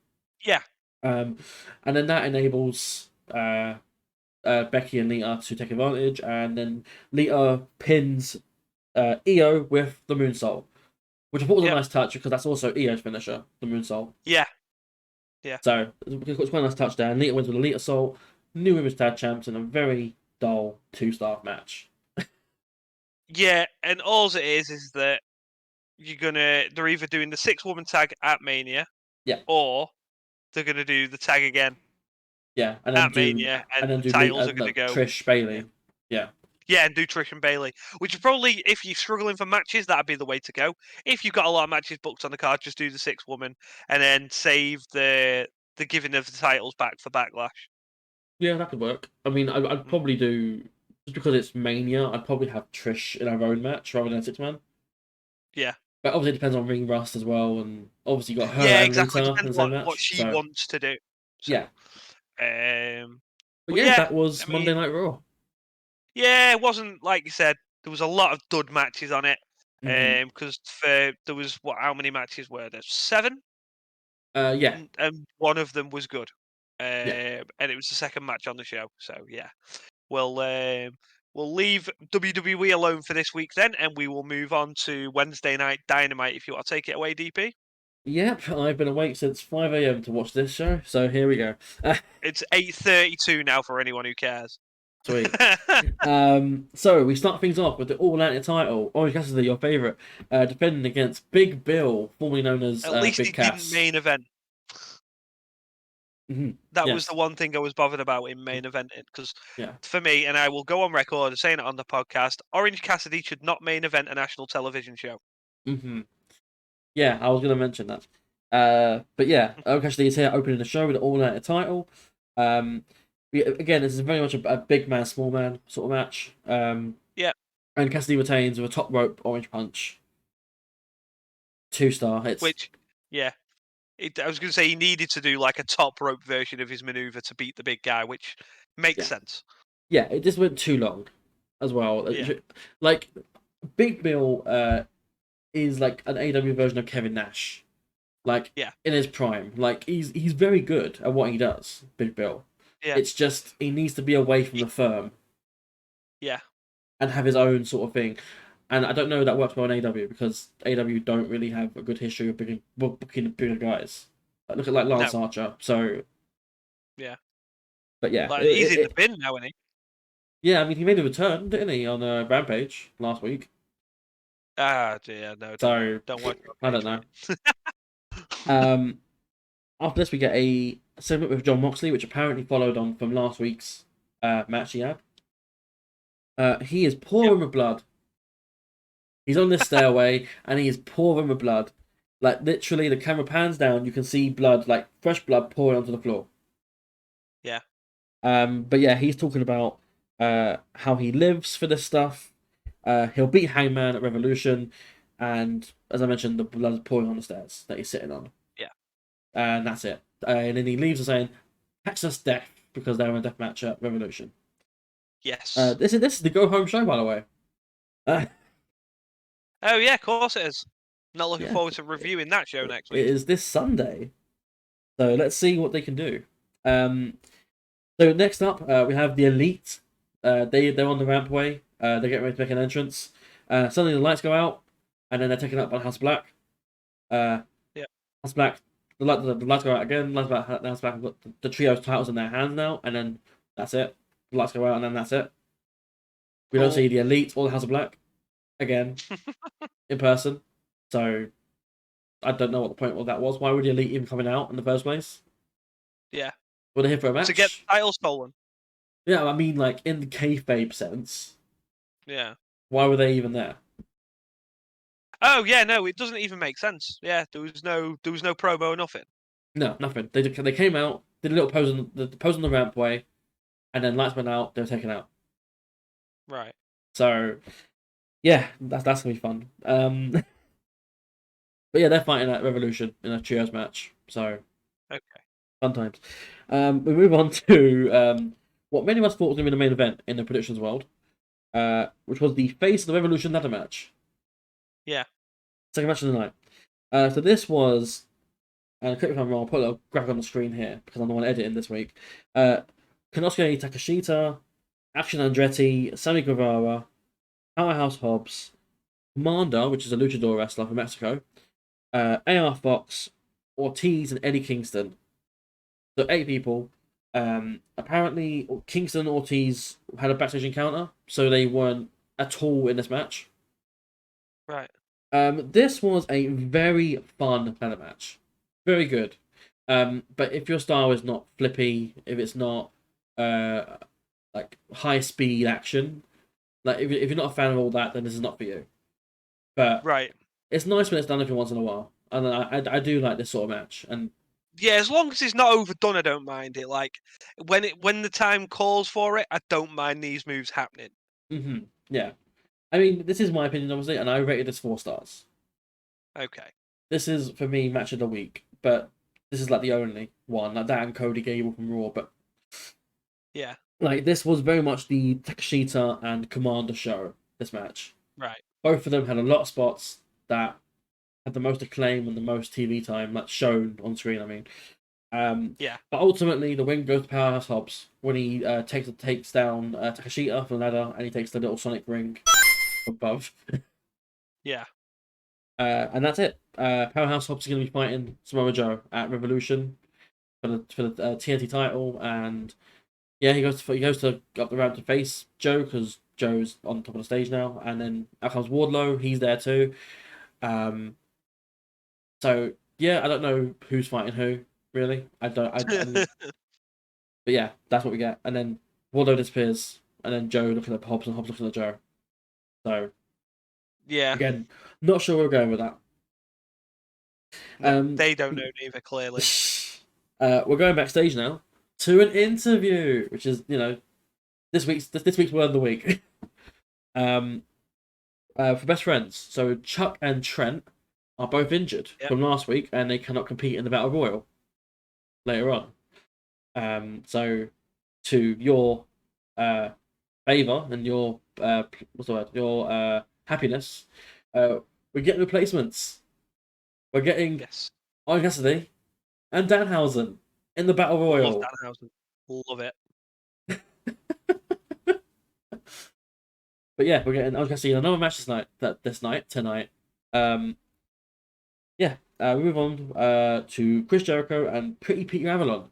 Yeah. And then that enables Becky and Lita to take advantage, and then Lita pins EO with the moonsault, which I thought was a Yep. nice touch because that's also EO's finisher, the moonsault. Yeah. So it's quite a nice touch there. And Lita wins with Elite Assault, new women's tag champs in a very dull 2-star match. Yeah, and all it is that they're either doing the 6-woman tag at Mania, Yeah. or they're gonna do the tag again Yeah, at Mania, and the titles are gonna go Trish Bailey. Yeah. Yeah, and do Trish and Bailey, which is probably, if you're struggling for matches, that'd be the way to go. If you've got a lot of matches booked on the card, just do the 6-woman and then save the giving of the titles back for Backlash. Yeah, that could work. I mean, I'd probably do, just because it's Mania, I'd probably have Trish in her own match rather than a 6-man. Yeah. But obviously it depends on ring rust as well, and obviously you got her Yeah, and exactly. Lita in the Depends same what match. she So wants to do. So, yeah. But yeah, yeah, that was I mean, Monday Night Raw. Yeah, it wasn't, like you said, there was a lot of dud matches on it. Mhm. Because there was, how many matches were there? 7? Yeah. And one of them was good. Yeah. And it was the second match on the show. So yeah, we'll leave WWE alone for this week then, and we will move on to Wednesday night Dynamite. If you want to take it away, DP. Yep, I've been awake since 5 a.m. to watch this show, so here we go. It's 8:32 now for anyone who cares. Sweet. So we start things off with the All Atlantic title. Orange Cassidy, your favourite, defending against Big Bill, formerly known as At least Big he Cass. didn't main event. Mm-hmm. That Yes. was the one thing I was bothered about in main eventing, because Yeah. for me, and I will go on record saying it on the podcast, Orange Cassidy should not main event a national television show. Mm-hmm. Yeah, I was going to mention that. But yeah, Orange Cassidy is here opening the show with the All Atlantic title. Again, this is very much a big man, small man sort of match. Yeah. And Cassidy retains with a top rope orange punch. 2-star. Which, yeah. I was going to say he needed to do like a top rope version of his maneuver to beat the big guy, which makes sense. Yeah, it just went too long as well. Yeah. Like, Big Bill is like an AEW version of Kevin Nash. Like, in his prime. Like, he's very good at what he does, Big Bill. Yeah. It's just, he needs to be away from the firm. Yeah. And have his own sort of thing. And I don't know if that works well in AEW, because AEW don't really have a good history of booking bigger guys. Look at Lance Archer. So yeah, but yeah, he's in the bin now, isn't he? Yeah, I mean he made a return, didn't he, on Rampage last week? Ah, dear, no. Don't watch. I don't know. After this, we get a segment with Jon Moxley, which apparently followed on from last week's match he had. He is pouring with blood. He's on this stairway, and he is pouring with blood. Like, literally, the camera pans down, you can see blood, like, fresh blood pouring onto the floor. Yeah. But yeah, he's talking about how he lives for this stuff. He'll beat Hangman at Revolution, and, as I mentioned, the blood is pouring on the stairs that he's sitting on. Yeah. And that's it. And then he leaves saying, Texas Death, because they're in a death match at Revolution. Yes. This is the go-home show, by the way. Oh yeah, of course it is. Not looking forward to reviewing that show next week. It is this Sunday, so let's see what they can do. So next up, we have the Elite. They're on the rampway. They're getting ready to make an entrance. Suddenly the lights go out, and then they're taken up by House Black. Yeah. House Black. The lights go out again. House Black have got the trio's titles in their hands now, and then that's it. The lights go out, and then that's it. We don't see the Elite or the House of Black again in person. So I don't know what the point of that was. Why would the Elite even coming out in the first place? Yeah. Were they here for a match? To get the title stolen. Yeah, I mean, like, in the kayfabe sense. Yeah. Why were they even there? Oh yeah, no, it doesn't even make sense. Yeah, there was no promo, nothing. No, nothing. They came out, did a little pose on the rampway, and then lights went out. They were taken out. Right. So, yeah, that's gonna be fun. But yeah, they're fighting at Revolution in a trios match. So, okay, fun times. We move on to what many of us thought was gonna be the main event in the predictions world, which was the Face of the Revolution ladder match. Yeah. Second match of the night. So this was, and correct me if I'm wrong, I'll put a graphic on the screen here because I'm the one editing this week. Konosuke Takeshita, Action Andretti, Sammy Guevara, Powerhouse Hobbs, Commander, which is a luchador wrestler from Mexico, AR Fox, Ortiz, and Eddie Kingston. So 8 people. Apparently, Kingston and Ortiz had a backstage encounter, so they weren't at all in this match. Right. This was a very fun ladder match. Very good. But if your style is not flippy, if it's not like high speed action, like if you're not a fan of all that, then this is not for you. But Right. it's nice when it's done every once in a while, and I do like this sort of match. And Yeah, as long as it's not overdone, I don't mind it. Like when the time calls for it, I don't mind these moves happening. Yeah, I mean, this is my opinion, obviously, and I rated this 4 stars. Okay. This is for me match of the week, but this is like the only one, like that and Cody Gable from Raw. But Yeah. like this was very much the Takashita and Commander show. This match, Right. both of them had a lot of spots that had the most acclaim and the most TV time that's shown on screen. I mean, Yeah. but ultimately the win goes to Powerhouse Hobbs when he takes down Takashita from the ladder, and he takes the little Sonic ring above. Yeah. And that's it. Powerhouse Hobbs is going to be fighting Samoa Joe at Revolution for the TNT title, and yeah, he goes to up the ramp to face Joe because Joe's on top of the stage now, and then out comes Wardlow. He's there too. So yeah, I don't know who's fighting who really. I don't. But yeah, that's what we get, and then Wardlow disappears, and then Joe looking at Hobbs and Hobbs looking at Joe. So Yeah. again, not sure where we're going with that. They don't know neither, clearly. We're going backstage now to an interview, which is this week's word of the week. For best friends, so Chuck and Trent are both injured from last week, and they cannot compete in the Battle Royal later on. So to your favor and your what's the word? Your happiness, we're getting replacements. We're getting Owen Cassidy and Danhausen in the Battle Royal. Love Danhausen. Love it. But yeah, we're getting Owen Cassidy in another match tonight. We move on to Chris Jericho and Pretty Peter Avalon.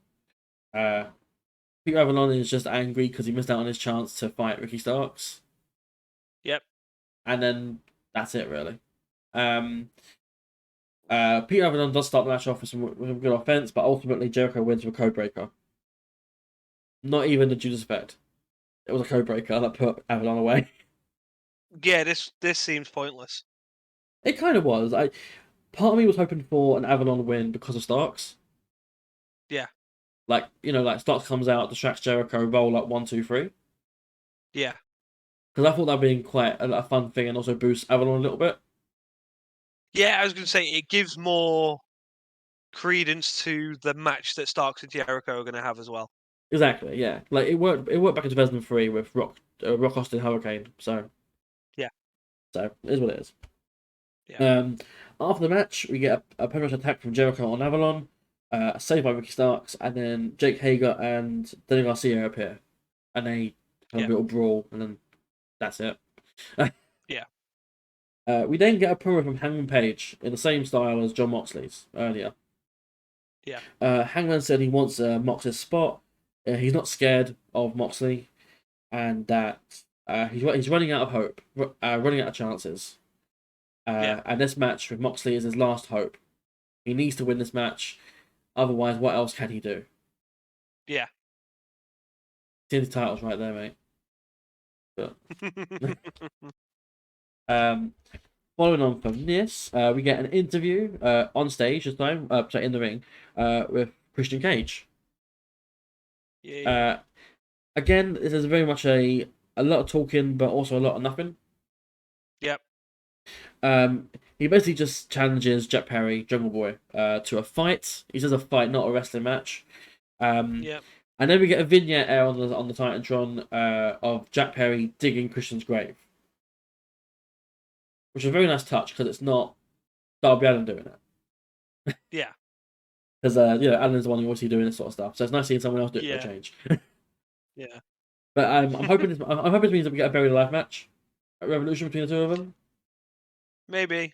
Peter Avalon is just angry because he missed out on his chance to fight Ricky Starks. Yep. And then that's it, really. Peter Avalon does start the match off with some good offense, but ultimately Jericho wins with a codebreaker. Not even the Judas effect. It was a codebreaker that put Avalon away. Yeah, this seems pointless. It kind of was. Part of me was hoping for an Avalon win because of Starks. Yeah. Like Starks comes out, distracts Jericho, roll up 1, 2, 3. Yeah. Because I thought that'd been quite a fun thing and also boost Avalon a little bit. Yeah, I was going to say it gives more credence to the match that Starks and Jericho are going to have as well. Exactly, yeah. Like it worked back in 2003 with Rock Austin Hurricane. So yeah. So it is what it is. Yeah. After the match, we get a pretty much attack from Jericho on Avalon, saved by Ricky Starks, and then Jake Hager and Danny Garcia appear, and they have a little brawl, and then that's it. Yeah. We then get a promo from Hangman Page in the same style as Jon Moxley's earlier. Yeah. Hangman said he wants Moxley's spot. He's not scared of Moxley, and that he's running out of hope, running out of chances. And this match with Moxley is his last hope. He needs to win this match. Otherwise, what else can he do? Yeah. See the titles right there, mate. But... following on from this, we get an interview on stage this time, in the ring, with Christian Cage. Yeah. Again, this is very much a lot of talking, but also a lot of nothing. Yep. He basically just challenges Jack Perry, Jungle Boy, to a fight. He says a fight, not a wrestling match. Yep. And then we get a vignette air on the Titantron of Jack Perry digging Christian's grave, which is a very nice touch because it's not Darby Allin doing it. Yeah. Because Allen's the one who's obviously doing this sort of stuff, so it's nice seeing someone else do it for a change. Yeah. But I'm hoping this means that we get a buried alive match at Revolution between the two of them. Maybe.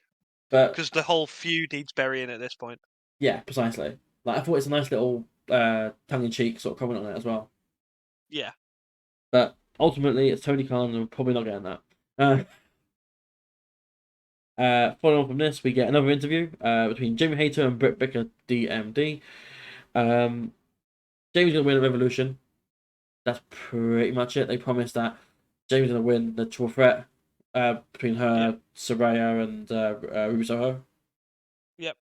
But Because the whole feud needs burying at this point. yeah, precisely. Like I thought it's a nice little tongue-in-cheek sort of comment on it as well. Yeah. But ultimately, it's Tony Khan, and we're probably not getting that. Following on from this, we get another interview between Jamie Hayter and Britt Baker, DMD. Jamie's going to win a Revolution. That's pretty much it. They promised that Jamie's going to win the triple threat between her, Saraya, and Ruby Soho. Yep.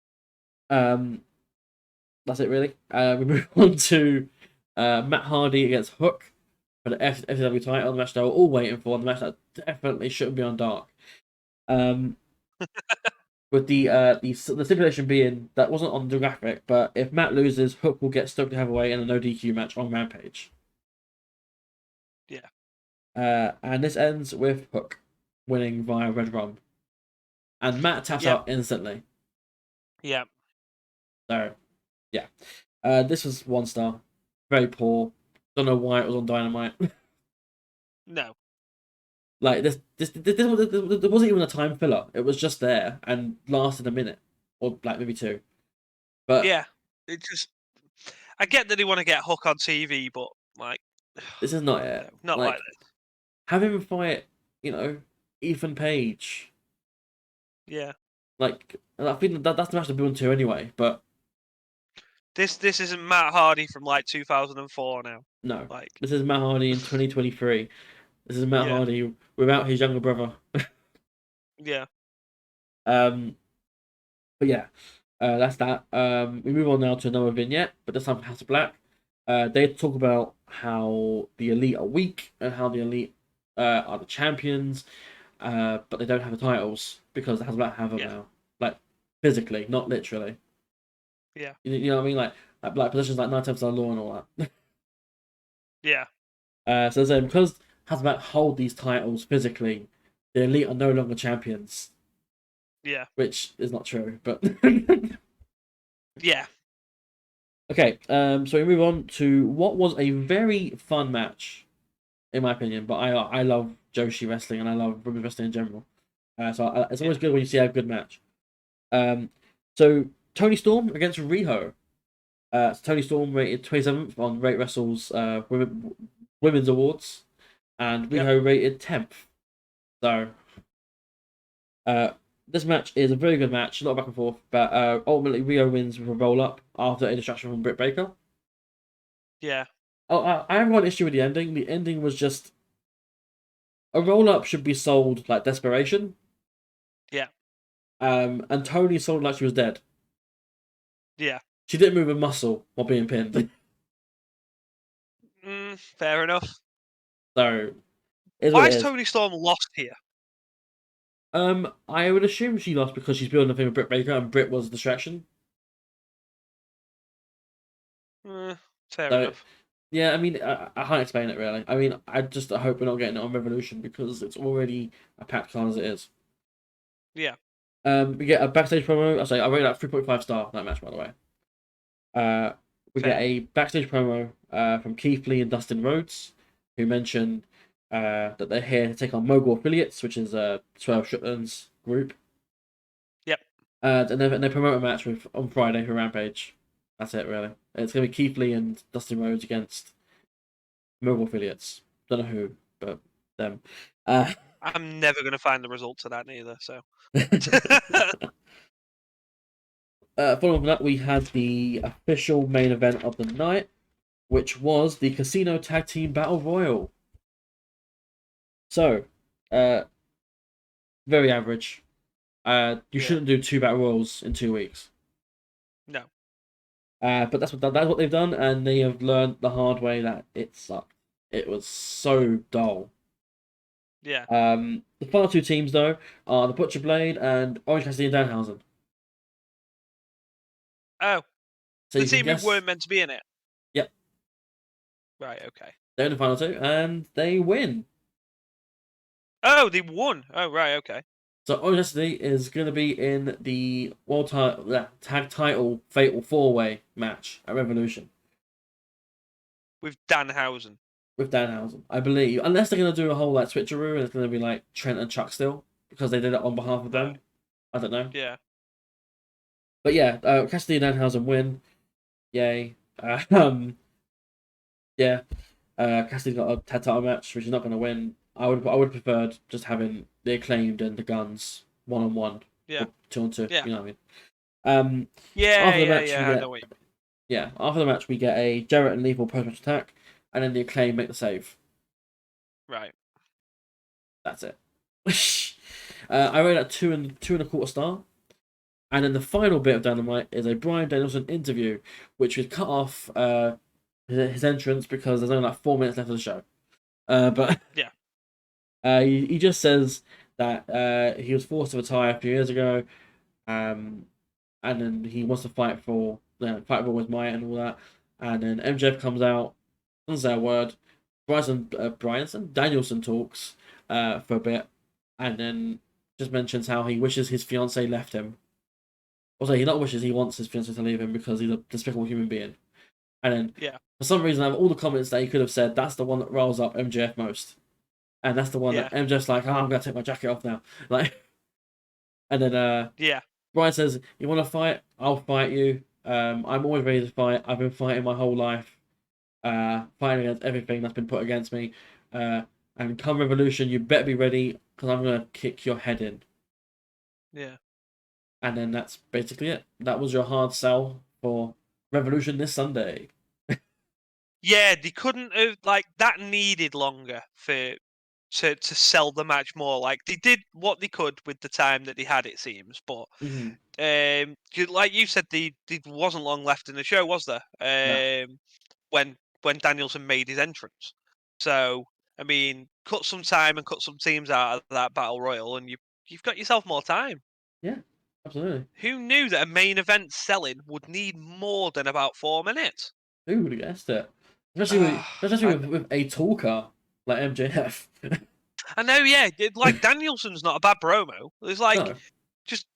That's it, really. We move on to Matt Hardy against Hook for the HCW title, the match they were all waiting for, the match that definitely shouldn't be on Dark. With the stipulation being that wasn't on the graphic, but if Matt loses, Hook will get Stokely Hathaway in a no DQ match on Rampage. Yeah. And this ends with Hook winning via Red Rum. And Matt taps out instantly. Yeah. So, yeah. This was 1 star. Very poor. Don't know why it was on Dynamite. No. Like, there wasn't even a time filler. It was just there and lasted a minute. Or, like, maybe 2. But yeah. It just... I get that they want to get Hook on TV, but, like... This is not it. No, not like this. Have him fight, Ethan Page. Yeah. Like, I think that's the match they're building to anyway, but... This isn't Matt Hardy from, 2004 now. No. Like... This is Matt Hardy in 2023. This is Matt Hardy without his younger brother. Yeah. But yeah, that's that. We move on now to another vignette, but this time from House of Black. They talk about how the Elite are weak and how the Elite are the champions, but they don't have the titles because the House of Black have them now. Like, physically, not literally. Yeah. You know what I mean? Like black positions like 9 times law and all that. Yeah. So they're saying because House of Black hold these titles physically, the Elite are no longer champions. Yeah. Which is not true, but... yeah. Okay, so we move on to what was a very fun match, in my opinion. But I love Joshi wrestling and I love women's wrestling in general. So it's always good when you see a good match. So Tony Storm against Riho. So Tony Storm rated 27th on Rate Wrestle's Women's Awards, and Riho rated 10th. So this match is a very good match, a lot of back and forth, but ultimately Riho wins with a roll up after a distraction from Britt Baker. Yeah. Oh, I have one issue with the ending. The ending was just a roll up should be sold like desperation. Yeah. And Tony sold like she was dead. Yeah. She didn't move a muscle while being pinned. Fair enough. So, why is Tony Storm lost here? I would assume she lost because she's building a thing with Britt Baker and Britt was a distraction. Fair enough. Yeah, I mean, I can't explain it really. I mean, I just hope we're not getting it on Revolution because it's already a packed card as it is. Yeah. We get a backstage promo. I rated that 3.5 star that match, by the way. We get a backstage promo from Keith Lee and Dustin Rhodes, who mentioned that they're here to take on Mogul Affiliates, which is 12 Strickland's group. Yep. And they promote a match on Friday for Rampage. That's it, really. It's going to be Keith Lee and Dustin Rhodes against Mogul Affiliates. Don't know who, but them. I'm never going to find the results of that neither, so... Following from that, we had the official main event of the night, which was the Casino Tag Team Battle Royal. So, very average. You shouldn't do 2 Battle Royals in 2 weeks. No. But that's what they've done, and they have learned the hard way that it sucked. It was so dull. Yeah. The final 2 teams, though, are the Butcher Blade and Orange Cassidy and Danhausen. Oh. So the team who weren't meant to be in it? Yep. Right, okay. They're in the final 2, and they win. Oh, they won. Oh, right, okay. So Orange Cassidy is going to be in the World Tag Title Fatal 4-Way match at Revolution. With Danhausen. With Danhausen, I believe. Unless they're going to do a whole switcheroo and it's going to be Trent and Chuck still, because they did it on behalf of them. I don't know. Yeah. But yeah, Cassidy and Danhausen win. Yay. Yeah. Cassidy's got a tag title match, which is not going to win. I would have preferred just having the Acclaimed and the Guns 1-on-1 Yeah. or 2-on-2. Yeah. You know what I mean? Yeah. After the match, we I get know what you mean. after the match we get a Jarrett and Lethal post-match attack, and then the Acclaim make the save. Right. That's it. I rated that 2.25 star. And then the final bit of Dynamite is a Bryan Danielson interview, which was cut off his entrance because there's only like 4 minutes left of the show. But Yeah. he just says that he was forced to retire a few years ago, and then he wants to fight for with Maya and all that. And then MJF comes out, doesn't say a word. Danielson talks for a bit, and then just mentions how he wishes his fiance left him. Also, he not wishes, he wants his fiance to leave him because he's a despicable human being. And then, for some reason, out of all the comments that he could have said, that's the one that riles up MJF most. And that's the one that MJF's like, I'm going to take my jacket off now. Like, and then Brian says, you want to fight? I'll fight you. I'm always ready to fight. I've been fighting my whole life. Fighting against everything that's been put against me. And come Revolution, you better be ready because I'm going to kick your head in. Yeah. And then that's basically it. That was your hard sell for Revolution this Sunday. Yeah, they couldn't have that needed longer to sell the match more. Like they did what they could with the time that they had, it seems. But like you said, there wasn't long left in the show, was there? No. When Danielson made his entrance. So I mean, cut some time and cut some teams out of that battle royal, and you've got yourself more time. Yeah, absolutely. Who knew that a main event selling would need more than about 4 minutes? Who would have guessed it? Especially with a talker like MJF. I know, yeah. Like Danielson's not a bad promo. It's like No. just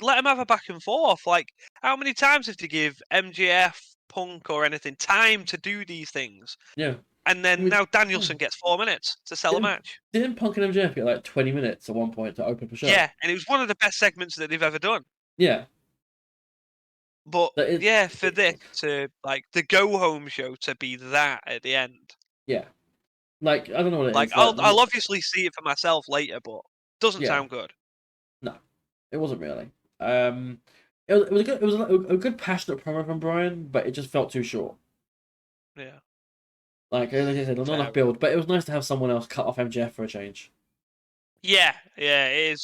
let him have a back and forth. Like, how many times have to give MJF, Punk, or anything time to do these things? Yeah. And then now Danielson gets 4 minutes to sell a match. Didn't Punk and MJF get like 20 minutes at one point to open up a show? Yeah, and it was one of the best segments that they've ever done. Yeah. But for this to the go home show to be that at the end. Yeah. Like, I don't know what it is. I'll obviously see it for myself later, but it doesn't sound good. No, it wasn't really. It was a good passionate promo from Brian, but it just felt too short. Yeah. Like I said, not enough build, but it was nice to have someone else cut off MJF for a change. Yeah, it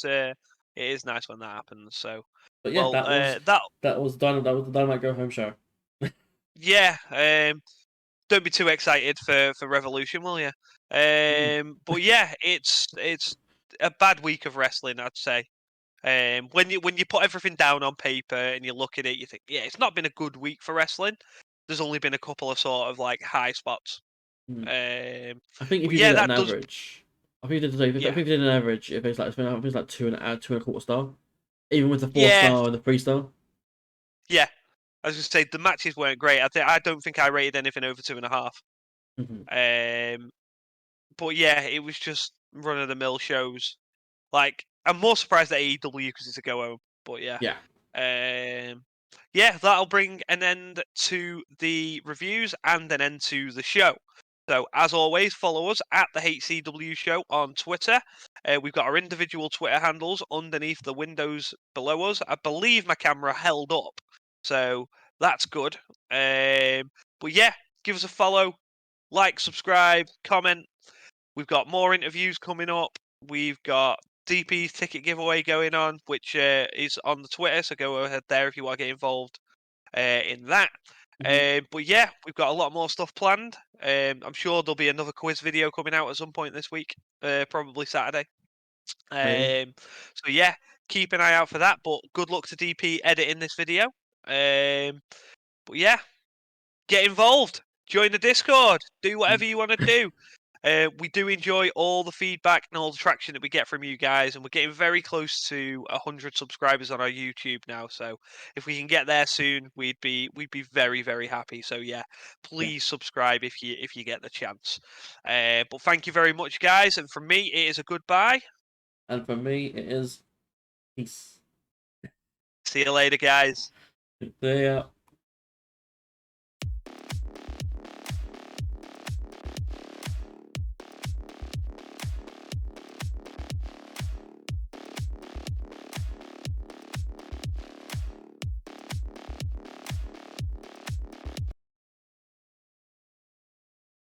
is nice when that happens. So, but yeah, that was the Dynamite Go Home show. Yeah, don't be too excited for Revolution, will you? But yeah, it's a bad week of wrestling, I'd say. When you put everything down on paper and you look at it, you think, yeah, it's not been a good week for wrestling. There's only been a couple of sort of high spots. I think if you did an average, if you did an average, if it's like 2.25 star, even with the 4 star and the 3 star. Yeah, I was going to say the matches weren't great. I don't think I rated anything over 2.5. But yeah, it was just run of the mill shows. Like, I'm more surprised at AEW because it's a go home. But yeah. Yeah, that'll bring an end to the reviews and an end to the show. So, as always, follow us at the HCW Show on Twitter. We've got our individual Twitter handles underneath the windows below us. I believe my camera held up, so that's good. But yeah, give us a follow, like, subscribe, comment. We've got more interviews coming up. We've got DP's ticket giveaway going on, which is on the Twitter, so go ahead there if you want to get involved in that. But yeah, we've got a lot more stuff planned. I'm sure there'll be another quiz video coming out at some point this week, probably Saturday. So yeah, keep an eye out for that. But good luck to DP editing this video. But yeah, get involved. Join the Discord. Do whatever you want to do. We do enjoy all the feedback and all the traction that we get from you guys, and we're getting very close to 100 subscribers on our YouTube now. So if we can get there soon, we'd be very, very happy. So yeah, please subscribe if you get the chance. But thank you very much, guys. And from me, it is a goodbye. And for me, it is peace. See you later, guys. See ya.